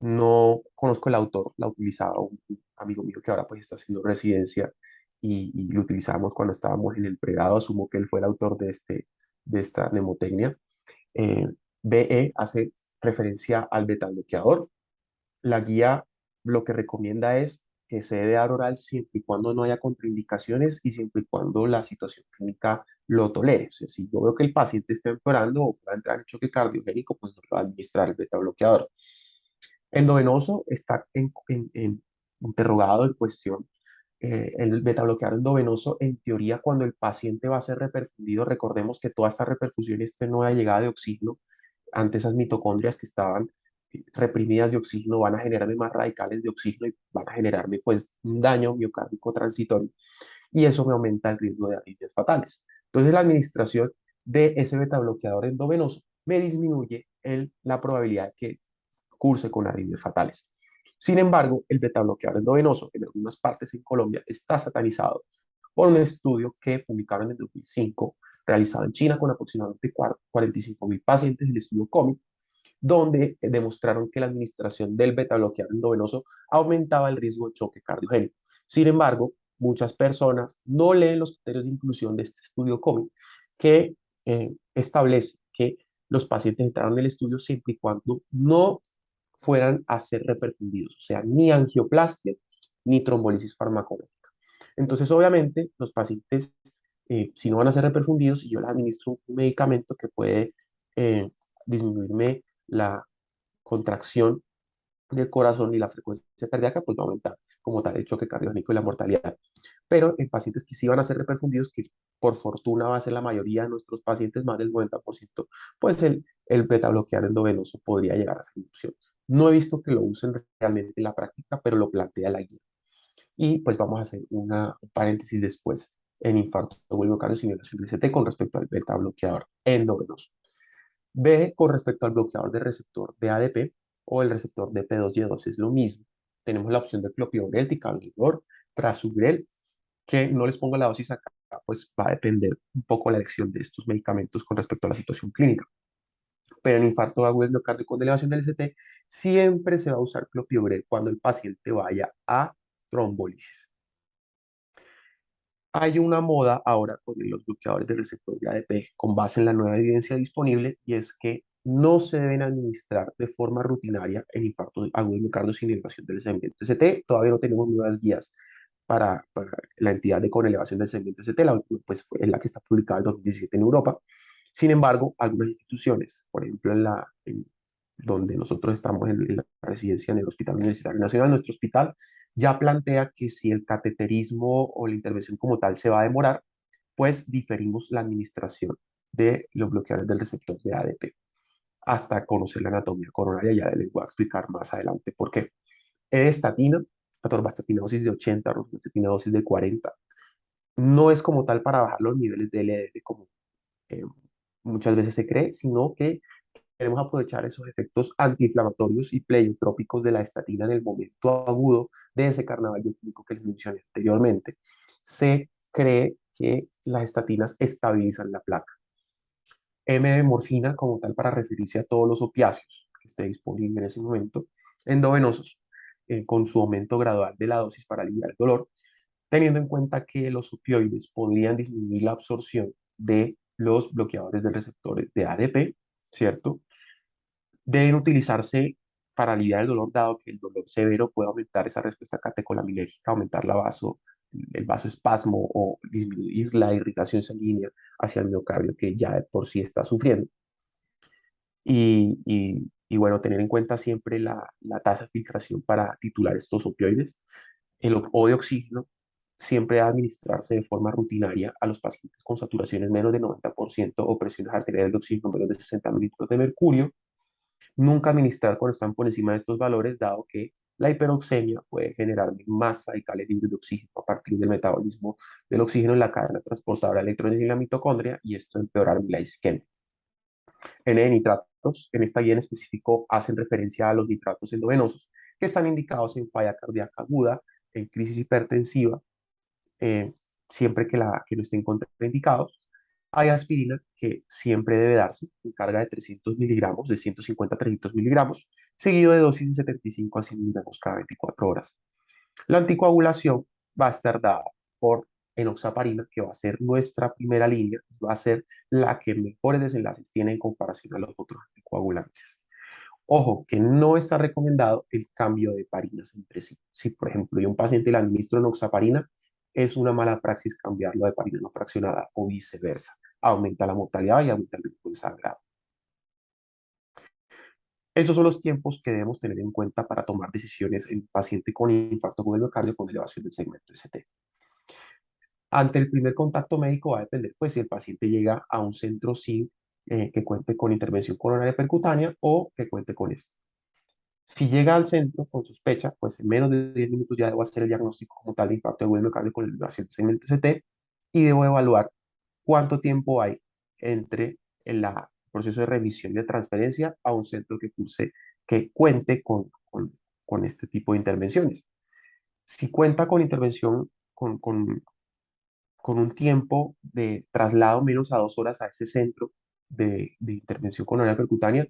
Speaker 2: No conozco el autor, la utilizaba un amigo mío que ahora pues está haciendo residencia y lo utilizábamos cuando estábamos en el pregrado. Asumo que él fue el autor de esta mnemotecnia. Eh, BE hace referencia al beta bloqueador. La guía lo que recomienda es que se debe dar oral siempre y cuando no haya contraindicaciones y siempre y cuando la situación clínica lo tolere. O sea, si yo veo que el paciente está empeorando o pueda entrar en choque cardiogénico, pues no le va a administrar el beta bloqueador. Endovenoso está interrogado en cuestión. El betabloqueador endovenoso, en teoría, cuando el paciente va a ser reperfundido, recordemos que toda esta reperfusión, esta nueva llegada de oxígeno ante esas mitocondrias que estaban reprimidas de oxígeno, van a generarme más radicales de oxígeno y van a generarme pues un daño miocárdico transitorio, y eso me aumenta el riesgo de arritmias fatales. Entonces la administración de ese betabloqueador endovenoso me disminuye la probabilidad de que curse con arritmias fatales. Sin embargo, el betabloqueador endovenoso en algunas partes en Colombia está satanizado por un estudio que publicaron en el 2005, realizado en China con aproximadamente 45.000 pacientes, el estudio COMI, donde demostraron que la administración del beta bloqueador endovenoso aumentaba el riesgo de choque cardiogénico. Sin embargo, muchas personas no leen los criterios de inclusión de este estudio COVID, que establece que los pacientes entraron en el estudio siempre y cuando no fueran a ser reperfundidos, o sea, ni angioplastia ni trombolisis farmacológica. Entonces, obviamente, los pacientes, si no van a ser reperfundidos, y yo les administro un medicamento que puede eh, disminuirme la contracción del corazón y la frecuencia cardíaca, pues va a aumentar como tal el choque cardiogénico y la mortalidad. Pero en pacientes que sí van a ser reperfundidos, que por fortuna va a ser la mayoría de nuestros pacientes, más del 90%, pues el beta bloqueador endovenoso podría llegar a ser una opción. No he visto que lo usen realmente en la práctica, pero lo plantea la guía. Y pues vamos a hacer un paréntesis después en infarto agudo miocardio sin elevación del CT con respecto al beta bloqueador endovenoso. B, con respecto al bloqueador de receptor de ADP o el receptor de P2Y2 es lo mismo. Tenemos la opción de clopidogrel, ticagrelor, prasugrel, que no les pongo la dosis acá, pues va a depender un poco la elección de estos medicamentos con respecto a la situación clínica. Pero en infarto agudo del miocardio con elevación del ST, siempre se va a usar clopidogrel cuando el paciente vaya a trombólisis. Hay una moda ahora con los bloqueadores del receptor de ADP con base en la nueva evidencia disponible y es que no se deben administrar de forma rutinaria en infarto agudo del miocardio sin elevación del segmento ST. Todavía no tenemos nuevas guías para la entidad de con elevación del segmento ST, la última pues fue la que está publicada en 2017 en Europa. Sin embargo, algunas instituciones, por ejemplo, donde nosotros estamos en la residencia en el Hospital Universitario Nacional, nuestro hospital, ya plantea que si el cateterismo o la intervención como tal se va a demorar, pues diferimos la administración de los bloqueadores del receptor de ADP hasta conocer la anatomía coronaria. Ya les voy a explicar más adelante por qué. Estatina, atorvastatina dosis de 80, rosuvastatina dosis de 40. No es como tal para bajar los niveles de LDL como eh, muchas veces se cree, sino que queremos aprovechar esos efectos antiinflamatorios y pleiotrópicos de la estatina en el momento agudo de ese carnaval bioquímico que les mencioné anteriormente. Se cree que las estatinas estabilizan la placa. M de morfina como tal para referirse a todos los opiáceos que esté disponible en ese momento, endovenosos, con su aumento gradual de la dosis para aliviar el dolor, teniendo en cuenta que los opioides podrían disminuir la absorción de los bloqueadores de receptores de ADP, ¿cierto? Deben utilizarse para aliviar el dolor, dado que el dolor severo puede aumentar esa respuesta catecolaminérgica, aumentar el vasoespasmo o disminuir la irrigación sanguínea hacia el miocardio que ya de por sí está sufriendo. Y bueno, tener en cuenta siempre la tasa de filtración para titular estos opioides. O de oxígeno siempre debe administrarse de forma rutinaria a los pacientes con saturaciones menos de 90% o presiones arteriales de oxígeno menos de 60 mililitros de mercurio. Nunca administrar cuando están por encima de estos valores, dado que la hiperoxemia puede generar más radicales libres de oxígeno a partir del metabolismo del oxígeno en la cadena transportadora de electrones en la mitocondria y esto empeorar la isquemia. N de nitratos, en esta guía en específico hacen referencia a los nitratos endovenosos que están indicados en falla cardíaca aguda, en crisis hipertensiva, eh, siempre que no estén contraindicados. Hay aspirina que siempre debe darse en carga de 300 miligramos, de 150 a 300 miligramos, seguido de dosis de 75 a 100 miligramos cada 24 horas. La anticoagulación va a estar dada por enoxaparina, que va a ser nuestra primera línea, va a ser la que mejores desenlaces tiene en comparación a los otros anticoagulantes. Ojo, que no está recomendado el cambio de heparinas entre sí. Si, por ejemplo, yo a un paciente le administro enoxaparina, es una mala praxis cambiarlo a heparina no fraccionada o viceversa. Aumenta la mortalidad y aumenta el riesgo de sangrado. Esos son los tiempos que debemos tener en cuenta para tomar decisiones en un paciente con infarto agudo del miocardio con elevación del segmento ST. Ante el primer contacto médico va a depender pues si el paciente llega a un centro SIN que cuente con intervención coronaria percutánea o que cuente con este. Si llega al centro con sospecha, pues en menos de 10 minutos ya debo hacer el diagnóstico como tal de infarto agudo del miocardio con elevación del segmento ST y debo evaluar cuánto tiempo hay entre el proceso de remisión y de transferencia a un centro que cuente con este tipo de intervenciones. Si cuenta con intervención con un tiempo de traslado menos a 2 horas a ese centro de intervención coronaria percutánea,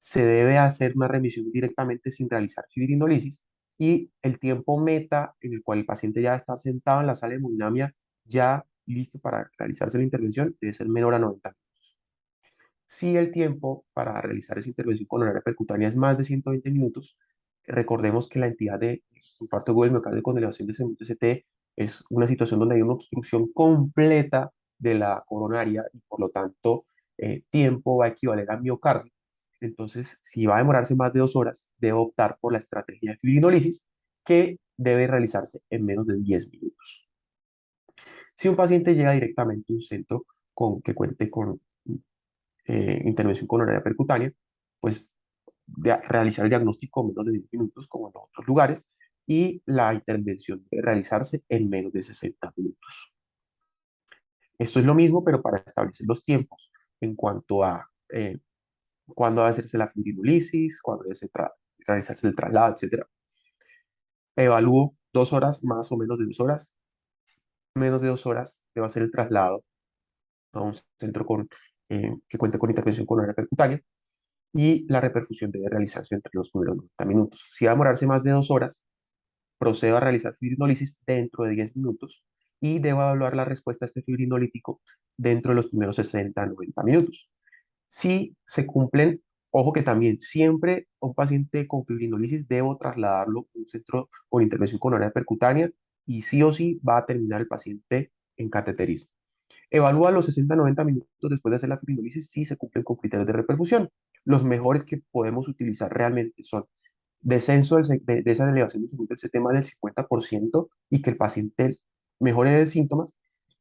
Speaker 2: se debe hacer una remisión directamente sin realizar fibrinolisis y el tiempo meta en el cual el paciente ya está sentado en la sala de hemodinamia ya listo para realizarse la intervención debe ser menor a 90 minutos. Si el tiempo para realizar esa intervención coronaria percutánea es más de 120 minutos, recordemos que la entidad de infarto agudo del miocardio con elevación de segmento ST es una situación donde hay una obstrucción completa de la coronaria y por lo tanto tiempo va a equivaler a miocardio. Entonces, si va a demorarse más de 2 horas, debe optar por la estrategia de fibrinolisis que debe realizarse en menos de 10 minutos. Si un paciente llega directamente a un centro que cuente con intervención coronaria percutánea, pues realizar el diagnóstico en menos de 10 minutos, como en los otros lugares, y la intervención debe realizarse en menos de 60 minutos. Esto es lo mismo, pero para establecer los tiempos en cuanto a cuándo va a hacerse la fibrinolisis, cuándo debe realizarse el traslado, etcétera. Evalúo 2 horas, más o menos de 2 horas, menos de 2 horas, debe hacer el traslado a un centro que cuente con intervención coronaria percutánea y la reperfusión debe realizarse entre los primeros 90 minutos. Si va a demorarse más de 2 horas, procedo a realizar fibrinolisis dentro de 10 minutos y debo evaluar la respuesta a este fibrinolítico dentro de los primeros 60 a 90 minutos. Si se cumplen, ojo que también siempre a un paciente con fibrinolisis debo trasladarlo a un centro con intervención coronaria percutánea y sí o sí va a terminar el paciente en cateterismo. Evalúa los 60-90 minutos después de hacer la fibrinolisis si se cumplen con criterios de reperfusión. Los mejores que podemos utilizar realmente son descenso de esa elevación del segmento del sistema del 50% y que el paciente mejore de síntomas.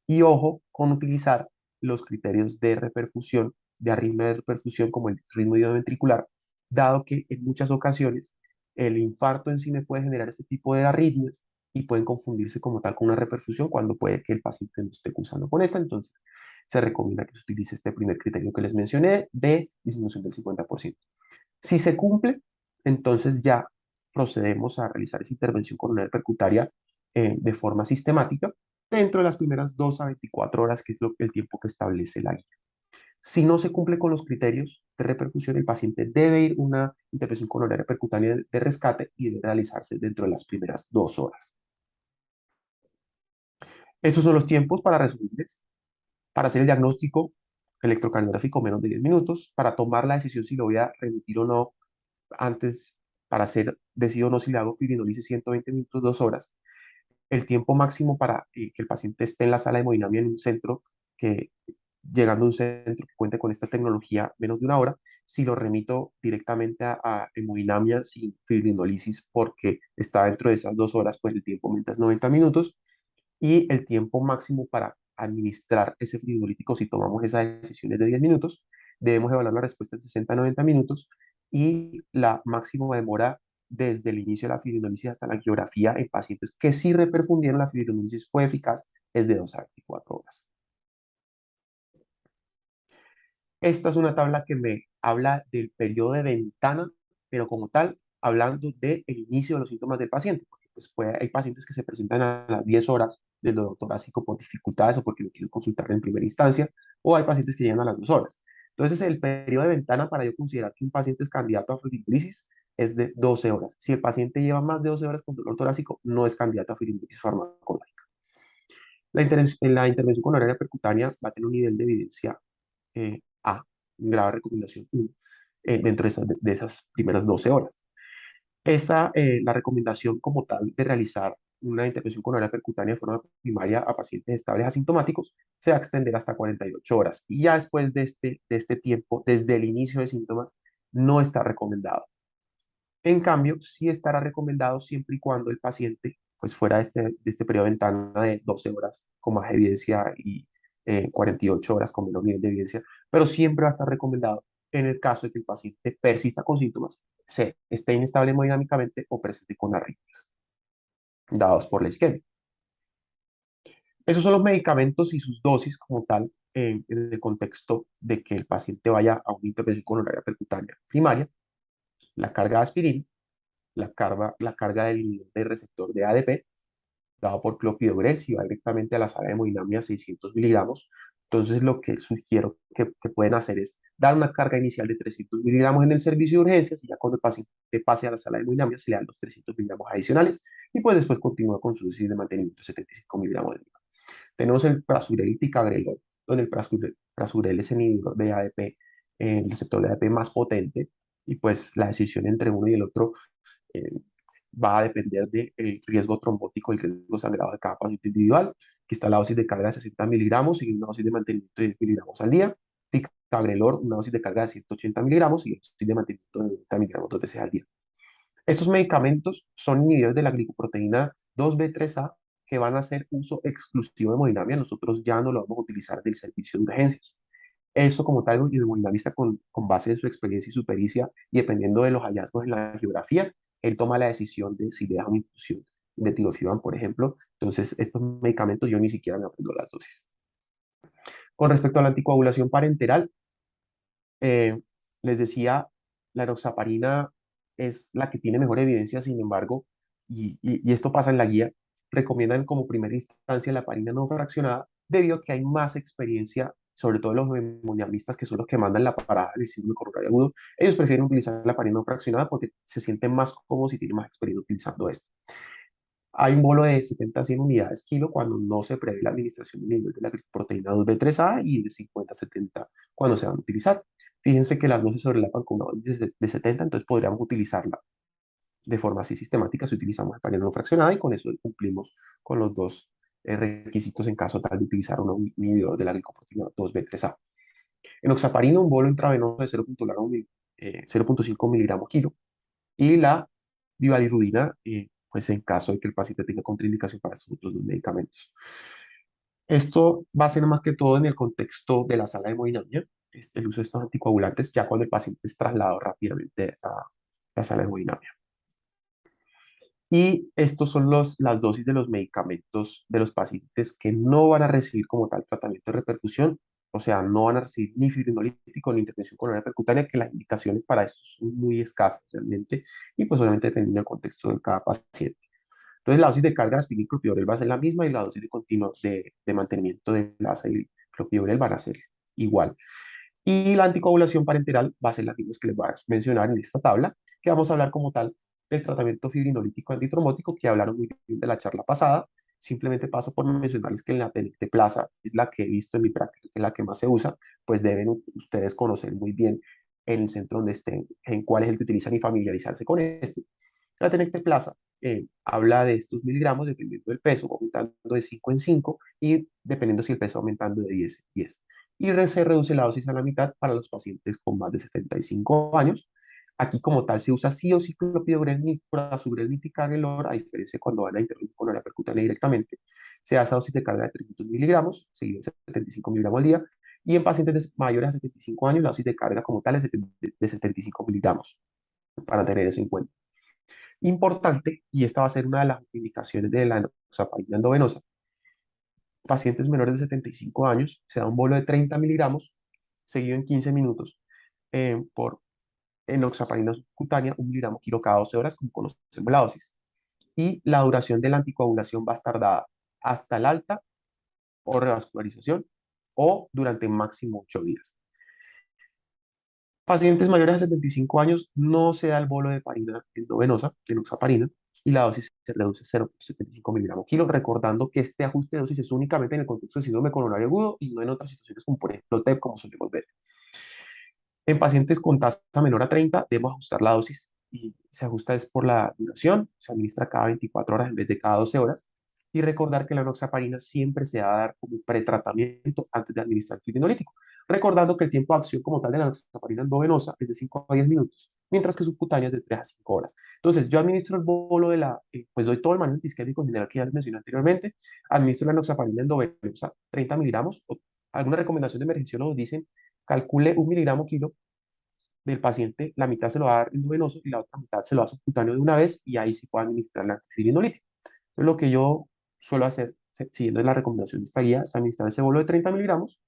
Speaker 2: Y ojo con utilizar los criterios de reperfusión, de arritmia de reperfusión, como el ritmo ventricular, dado que en muchas ocasiones el infarto en sí me puede generar este tipo de arritmias y pueden confundirse como tal con una reperfusión cuando puede que el paciente no esté cursando con esta. Entonces, se recomienda que se utilice este primer criterio que les mencioné de disminución del 50%. Si se cumple, entonces ya procedemos a realizar esa intervención coronaria percutaria de forma sistemática dentro de las primeras 2 a 24 horas, que es el tiempo que establece la guía. Si no se cumple con los criterios de repercusión, el paciente debe ir a una intervención coronaria percutánea de rescate y debe realizarse dentro de las primeras 2 horas. Esos son los tiempos para resumirles. Para hacer el diagnóstico electrocardiográfico menos de 10 minutos, para tomar la decisión si lo voy a remitir o no antes, para hacer, decido o no si le hago fibrinolisis 120 minutos, 2 horas. El tiempo máximo para que el paciente esté en la sala de hemodinamia en un centro, que llegando a un centro que cuente con esta tecnología, menos de 1 hora. Si lo remito directamente a hemodinamia sin fibrinolisis porque está dentro de esas 2 horas, pues el tiempo aumenta a 90 minutos y el tiempo máximo para administrar ese fibrinolítico, si tomamos esa decisión es de 10 minutos, debemos evaluar la respuesta en 60 a 90 minutos y la máxima demora desde el inicio de la fibrinolisis hasta la angiografía en pacientes que sí reperfundieron la fibrinolisis fue eficaz es de 2 a 24 horas. Esta es una tabla que me habla del periodo de ventana, pero como tal, hablando del inicio de los síntomas del paciente, porque pues hay pacientes que se presentan a las 10 horas del dolor torácico por dificultades o porque lo quieren consultar en primera instancia, o hay pacientes que llegan a las 2 horas. Entonces, el periodo de ventana para yo considerar que un paciente es candidato a fibrinolysis es de 12 horas. Si el paciente lleva más de 12 horas con dolor torácico, no es candidato a fibrinolysis farmacológica. La intervención con horaria percutánea va a tener un nivel de evidencia A, grave recomendación 1, dentro de esas primeras 12 horas. La recomendación como tal de realizar una intervención con horaria percutánea de forma primaria a pacientes estables asintomáticos se va a extender hasta 48 horas. Y ya después de este tiempo, desde el inicio de síntomas, no está recomendado. En cambio, sí estará recomendado siempre y cuando el paciente, pues fuera de este periodo de ventana de 12 horas con más evidencia y 48 horas con menor nivel de evidencia, pero siempre va a estar recomendado en el caso de que el paciente persista con síntomas, esté inestable hemodinámicamente o presente con arritmias, dados por la isquemia. Esos son los medicamentos y sus dosis como tal en el contexto de que el paciente vaya a una intervención coronaria percutánea primaria, la carga de aspirina, la carga del inhibidor del receptor de ADP, dado por clopidogrel, si va directamente a la sala de hemodinamia 600 miligramos, Entonces, lo que sugiero que pueden hacer es dar una carga inicial de 300 miligramos en el servicio de urgencias y ya cuando el paciente pase a la sala de hemodinamia se le dan los 300 miligramos adicionales y pues después continúa con su dosis de mantenimiento de 75 miligramos de día. Tenemos el Prasugrel y Ticagrelor, donde el Prasugrel es el inhibidor de ADP, el receptor de ADP más potente y pues la decisión entre uno y el otro eh, va a depender del riesgo trombótico, el riesgo sangrado de cada paciente individual. Aquí está la dosis de carga de 60 miligramos y una dosis de mantenimiento de 10 miligramos al día. Ticagrelor, una dosis de carga de 180 miligramos y una dosis de mantenimiento de 90 miligramos dos veces al día. Estos medicamentos son inhibidores de la glicoproteína 2B3A que van a hacer uso exclusivo de hemodinamia. Nosotros ya no lo vamos a utilizar del servicio de urgencias. Eso como tal, el hemodinamista con base en su experiencia y su pericia y dependiendo de los hallazgos en la geografía, él toma la decisión de si le da una infusión de tirofiban, por ejemplo. Entonces, estos medicamentos yo ni siquiera me aprendo las dosis. Con respecto a la anticoagulación parenteral, eh, les decía, la enoxaparina es la que tiene mejor evidencia, sin embargo, y esto pasa en la guía, recomiendan como primera instancia la heparina no fraccionada debido a que hay más experiencia, sobre todo los hemodialistas que son los que mandan la parada del síndrome coronario agudo, ellos prefieren utilizar la heparina no fraccionada porque se sienten más cómodos y tienen más experiencia utilizando esto. Hay un bolo de 70 a 100 unidades kilo cuando no se prevé la administración de nivel de la proteína 2B3A y de 50 a 70 cuando se van a utilizar. Fíjense que las dos se sobrelapan con una dosis de 70, entonces podríamos utilizarla de forma así sistemática si utilizamos heparina no fraccionada y con eso cumplimos con los dos requisitos en caso tal de utilizar un inhibidor de la glicoproteína 2B3A. Enoxaparina, un bolo intravenoso de 0.5 miligramos kilo y la bivalirudina, pues en caso de que el paciente tenga contraindicación para estos otros dos medicamentos. Esto va a ser más que todo en el contexto de la sala de hemodinamia, el uso de estos anticoagulantes ya cuando el paciente es trasladado rápidamente a la sala de hemodinamia. Y estos son las dosis de los medicamentos de los pacientes que no van a recibir como tal tratamiento de repercusión, o sea, no van a recibir ni fibrinolítico ni intervención coronaria percutánea, que las indicaciones para esto son muy escasas realmente, y pues obviamente dependiendo del contexto de cada paciente. Entonces la dosis de carga de aspirina y clopidogrel va a ser la misma y la dosis de continuo de mantenimiento de la y clopidogrel van a ser igual. Y la anticoagulación parenteral va a ser las mismas que les voy a mencionar en esta tabla, que vamos a hablar como tal del tratamiento fibrinolítico antitrombótico, que hablaron muy bien de la charla pasada. Simplemente paso por mencionarles que en la Plaza es la que he visto en mi práctica, que es la que más se usa, pues deben ustedes conocer muy bien en el centro donde estén, en cuál es el que utilizan y familiarizarse con este. La Plaza habla de estos miligramos dependiendo del peso, aumentando de 5 en 5 y dependiendo si el peso aumentando de 10 en 10 y se reduce la dosis a la mitad para los pacientes con más de 75 años. Aquí como tal se usa sí o sí clopidogrel ni prasugrel ni ticagrelor, a diferencia de cuando van a intervenir con la percutánea directamente. Se hace dosis de carga de 300 miligramos, seguido de 75 miligramos al día, y en pacientes mayores a 75 años la dosis de carga como tal es de 75 miligramos, para tener eso en cuenta. Importante, y esta va a ser una de las indicaciones de la enoxaparina endovenosa, pacientes menores de 75 años, se da un bolo de 30 miligramos seguido en 15 minutos por enoxaparina subcutánea, 1 miligramo kilo cada 12 horas, como conocemos la dosis. Y la duración de la anticoagulación va a estar dada hasta el alta o revascularización o durante máximo 8 días. Pacientes mayores de 75 años no se da el bolo de heparina endovenosa, de enoxaparina, y la dosis se reduce a 0,75 miligramos kilo, recordando que este ajuste de dosis es únicamente en el contexto del síndrome coronario agudo y no en otras situaciones como por ejemplo TEP, como solemos ver. En pacientes con tasa menor a 30, debemos ajustar la dosis y se ajusta es por la duración, se administra cada 24 horas en vez de cada 12 horas. Y recordar que la enoxaparina siempre se va a dar como pretratamiento antes de administrar el fibrinolítico. Recordando que el tiempo de acción como tal de la enoxaparina endovenosa es de 5 a 10 minutos, mientras que subcutánea es de 3 a 5 horas. Entonces, yo administro el bolo de pues doy todo el manejo antiisquémico general que ya les mencioné anteriormente, administro la enoxaparina endovenosa, 30 miligramos. Alguna recomendación de emergencia nos dicen calcule 1 miligramo kilo del paciente, la mitad se lo va a dar endovenoso y la otra mitad se lo va a subcutáneo de una vez y ahí sí puede administrar el antifibrinolytic. Entonces, lo que yo suelo hacer, siguiendo la recomendación de esta guía, es administrar ese bolo de 30 miligramos.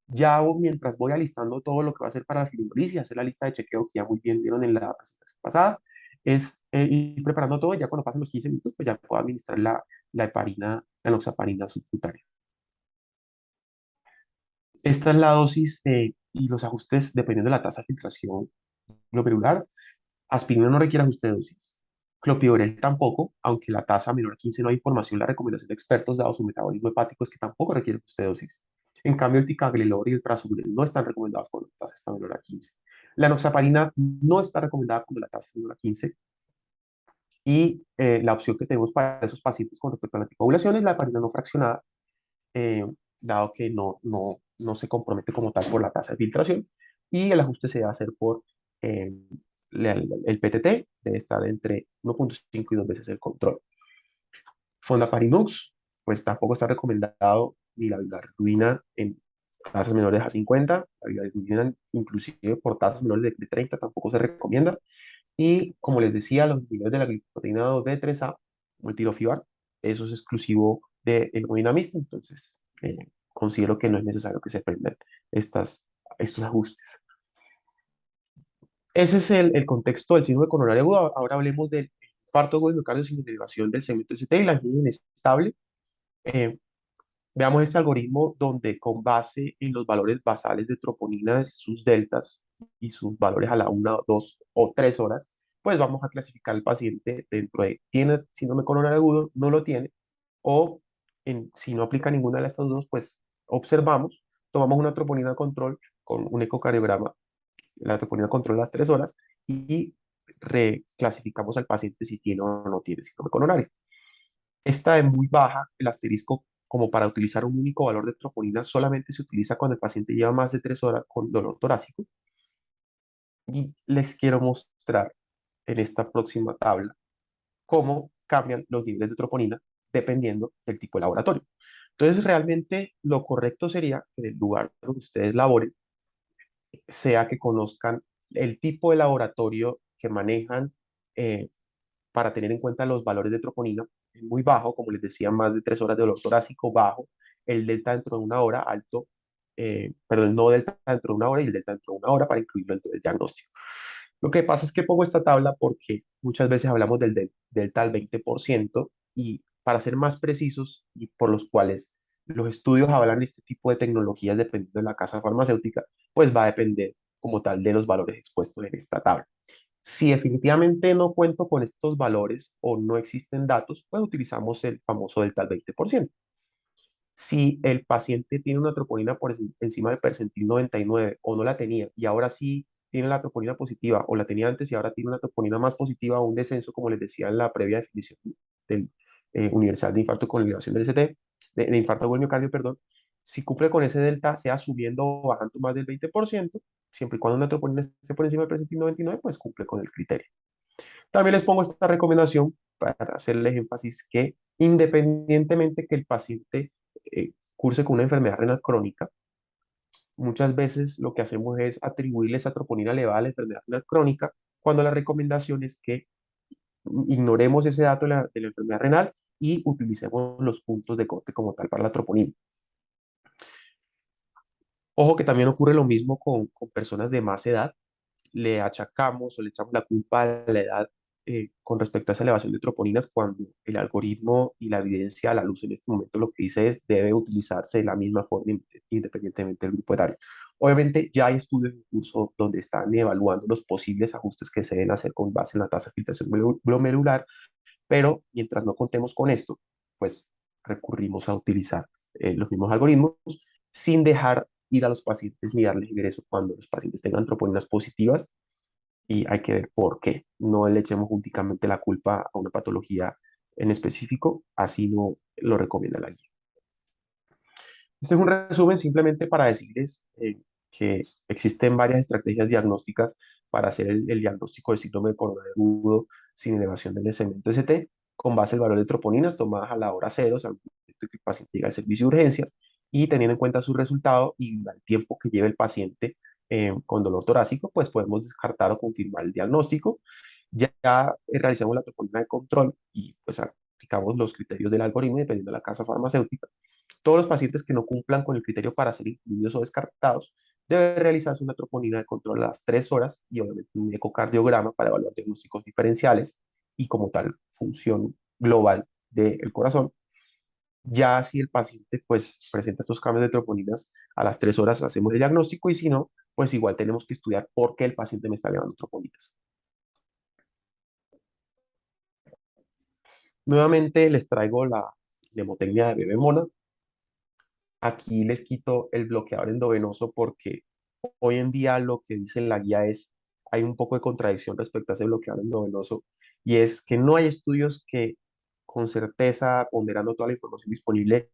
Speaker 2: Ya mientras voy alistando todo lo que va a hacer para la fibrinolisis, hacer la lista de chequeo que ya muy bien vieron en la presentación pasada, es ir preparando todo. Ya cuando pasen los 15 minutos, pues ya puedo administrar la heparina, la enoxaparina subcutánea. Esta es la dosis y los ajustes dependiendo de la tasa de filtración glomerular. Aspirina no requiere ajuste de dosis. Clopidogrel tampoco, aunque la tasa menor a 15 no hay información, la recomendación de expertos dado su metabolismo hepático es que tampoco requiere ajuste de dosis. En cambio, el ticagrelor y el prasugrel no están recomendados cuando la tasa está menor a 15. La enoxaparina no está recomendada cuando la tasa es menor a 15 y la opción que tenemos para esos pacientes con respecto a la anticoagulación es la heparina no fraccionada, eh, dado que no se compromete como tal por la tasa de filtración y el ajuste se debe hacer por eh, el PTT, debe estar entre 1,5 y 2 veces el control. Fondaparinux, pues tampoco está recomendado ni la bilirrubina en tasas menores a 50, la bilirrubina inclusive por tasas menores de 30 tampoco se recomienda. Y como les decía, los niveles de la glicoproteína 2B3A, como el tirofiban, eso es exclusivo del hemoglobina mixta, entonces considero que no es necesario que se prendan estos ajustes. Ese es el contexto del síndrome coronario agudo. Ahora hablemos del infarto agudo de miocardio sin elevación del segmento ST y la angina inestable. Eh, Veamos este algoritmo donde con base en los valores basales de troponina, sus deltas y sus valores a la 1, 2 o 3 horas, pues vamos a clasificar al paciente dentro de, ¿tiene síndrome coronario agudo? ¿No lo tiene? O si no aplica ninguna de estas dos, pues observamos, tomamos una troponina de control con un ecocardiograma, la troponina de control a las 3 horas y reclasificamos al paciente si tiene o no tiene síndrome coronario. Esta es muy baja, el asterisco, como para utilizar un único valor de troponina, solamente se utiliza cuando el paciente lleva más de 3 horas con dolor torácico. Y les quiero mostrar en esta próxima tabla cómo cambian los niveles de troponina dependiendo del tipo de laboratorio. Entonces, realmente lo correcto sería que del lugar donde ustedes laboren, sea que conozcan el tipo de laboratorio que manejan eh, para tener en cuenta los valores de troponina, es muy bajo, como les decía, más de 3 horas de dolor torácico, bajo, el delta dentro de 1 hora, alto, perdón, no delta dentro de 1 hora y el delta dentro de 1 hora para incluirlo dentro del diagnóstico. Lo que pasa es que pongo esta tabla porque muchas veces hablamos del delta al 20% y para ser más precisos y por los cuales los estudios hablan de este tipo de tecnologías dependiendo de la casa farmacéutica, pues va a depender como tal de los valores expuestos en esta tabla. Si definitivamente no cuento con estos valores o no existen datos, pues utilizamos el famoso delta al 20%. Si el paciente tiene una troponina por encima del percentil 99 o no la tenía y ahora sí tiene la troponina positiva o la tenía antes y ahora tiene una troponina más positiva o un descenso, como les decía en la previa definición del universal de infarto con elevación del ST, de infarto agudo del miocardio, perdón, si cumple con ese delta, sea subiendo o bajando más del 20%, siempre y cuando una troponina esté por encima del percentil 99, pues cumple con el criterio. También les pongo esta recomendación para hacerles énfasis que independientemente que el paciente curse con una enfermedad renal crónica, muchas veces lo que hacemos es atribuirle esa troponina elevada a la enfermedad renal crónica, cuando la recomendación es que ignoremos ese dato de la enfermedad renal y utilicemos los puntos de corte como tal para la troponina. Ojo que también ocurre lo mismo con personas de más edad, le achacamos o le echamos la culpa a la edad con respecto a esa elevación de troponinas cuando el algoritmo y la evidencia a la luz en este momento lo que dice es debe utilizarse de la misma forma independientemente del grupo etario. Obviamente ya hay estudios en curso donde están evaluando los posibles ajustes que se deben hacer con base en la tasa de filtración glomerular, pero mientras no contemos con esto, pues recurrimos a utilizar los mismos algoritmos sin dejar ir a los pacientes ni darles ingreso cuando los pacientes tengan troponinas positivas y hay que ver por qué. No le echemos únicamente la culpa a una patología en específico, así no lo recomienda la guía. Este es un resumen simplemente para decirles que existen varias estrategias diagnósticas para hacer el diagnóstico del síndrome de coronario agudo sin elevación del segmento ST, con base en el valor de troponinas tomadas a la hora cero, o sea, al momento que el paciente llega al servicio de urgencias, y teniendo en cuenta su resultado y el tiempo que lleva el paciente con dolor torácico, pues podemos descartar o confirmar el diagnóstico. Ya realizamos la troponina de control y pues aplicamos los criterios del algoritmo dependiendo de la casa farmacéutica. Todos los pacientes que no cumplan con el criterio para ser incluidos o descartados debe realizarse una troponina de control a las 3 horas y obviamente un ecocardiograma para evaluar diagnósticos diferenciales y como tal función global del corazón. Ya si el paciente pues presenta estos cambios de troponinas a las 3 horas hacemos el diagnóstico y si no, pues igual tenemos que estudiar por qué el paciente me está elevando troponinas. Nuevamente les traigo la mnemotecnia de bebé mona. Aquí les quito el bloqueador endovenoso porque hoy en día lo que dice la guía es, hay un poco de contradicción respecto a ese bloqueador endovenoso y es que no hay estudios que con certeza, ponderando toda la información disponible,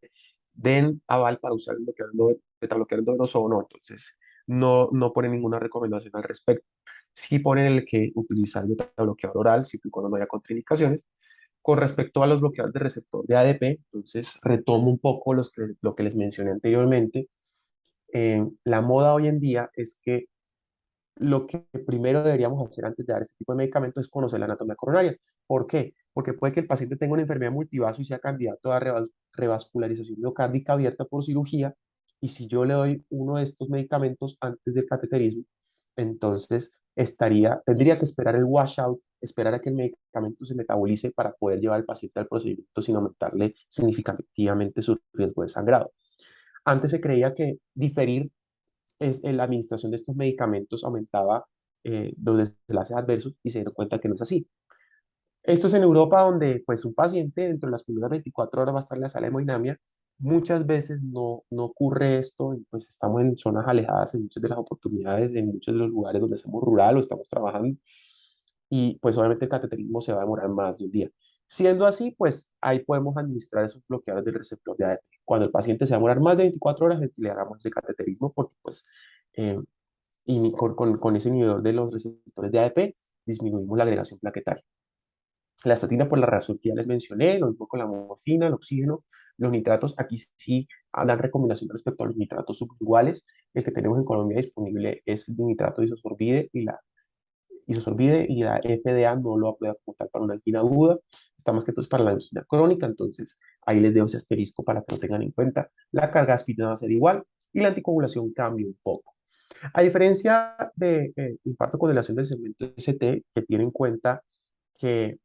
Speaker 2: den aval para usar el betabloqueador endovenoso o no. Entonces, no ponen ninguna recomendación al respecto. Sí ponen el que utilizar el betabloqueador oral, siempre y cuando no haya contraindicaciones. Con respecto a los bloqueadores de receptor de ADP, entonces retomo un poco lo que les mencioné anteriormente. La moda hoy en día es que lo que primero deberíamos hacer antes de dar este tipo de medicamentos es conocer la anatomía coronaria. ¿Por qué? Porque puede que el paciente tenga una enfermedad multivaso y sea candidato a revascularización miocárdica abierta por cirugía. Y si yo le doy uno de estos medicamentos antes del cateterismo, entonces tendría que esperar el washout, esperar a que el medicamento se metabolice para poder llevar al paciente al procedimiento sin aumentarle significativamente su riesgo de sangrado. Antes se creía que diferir la administración de estos medicamentos aumentaba los desenlaces adversos y se dieron cuenta que no es así. Esto es en Europa donde pues un paciente dentro de las primeras 24 horas va a estar en la sala de hemodinamia. Muchas veces no ocurre esto y pues estamos en zonas alejadas en muchas de las oportunidades, en muchos de los lugares donde somos rural o estamos trabajando y pues obviamente el cateterismo se va a demorar más de un día. Siendo así, pues ahí podemos administrar esos bloqueadores del receptor de ADP. Cuando el paciente se va a demorar más de 24 horas, le hagamos ese cateterismo porque pues eh, y con ese inhibidor de los receptores de ADP disminuimos la agregación plaquetaria. La estatina por la razón que ya les mencioné, lo mismo con la morfina, el oxígeno, los nitratos, aquí sí dan recomendación respecto a los nitratos sublinguales. El que tenemos en Colombia disponible es el nitrato de isosorbide y la FDA no lo aprueba como tal para una angina aguda, está más que todo es para la angina crónica, entonces ahí les dejo ese asterisco para que lo tengan en cuenta. La carga aspirina va a ser igual y la anticoagulación cambia un poco. A diferencia de infarto con dilación del segmento ST, que tiene en cuenta que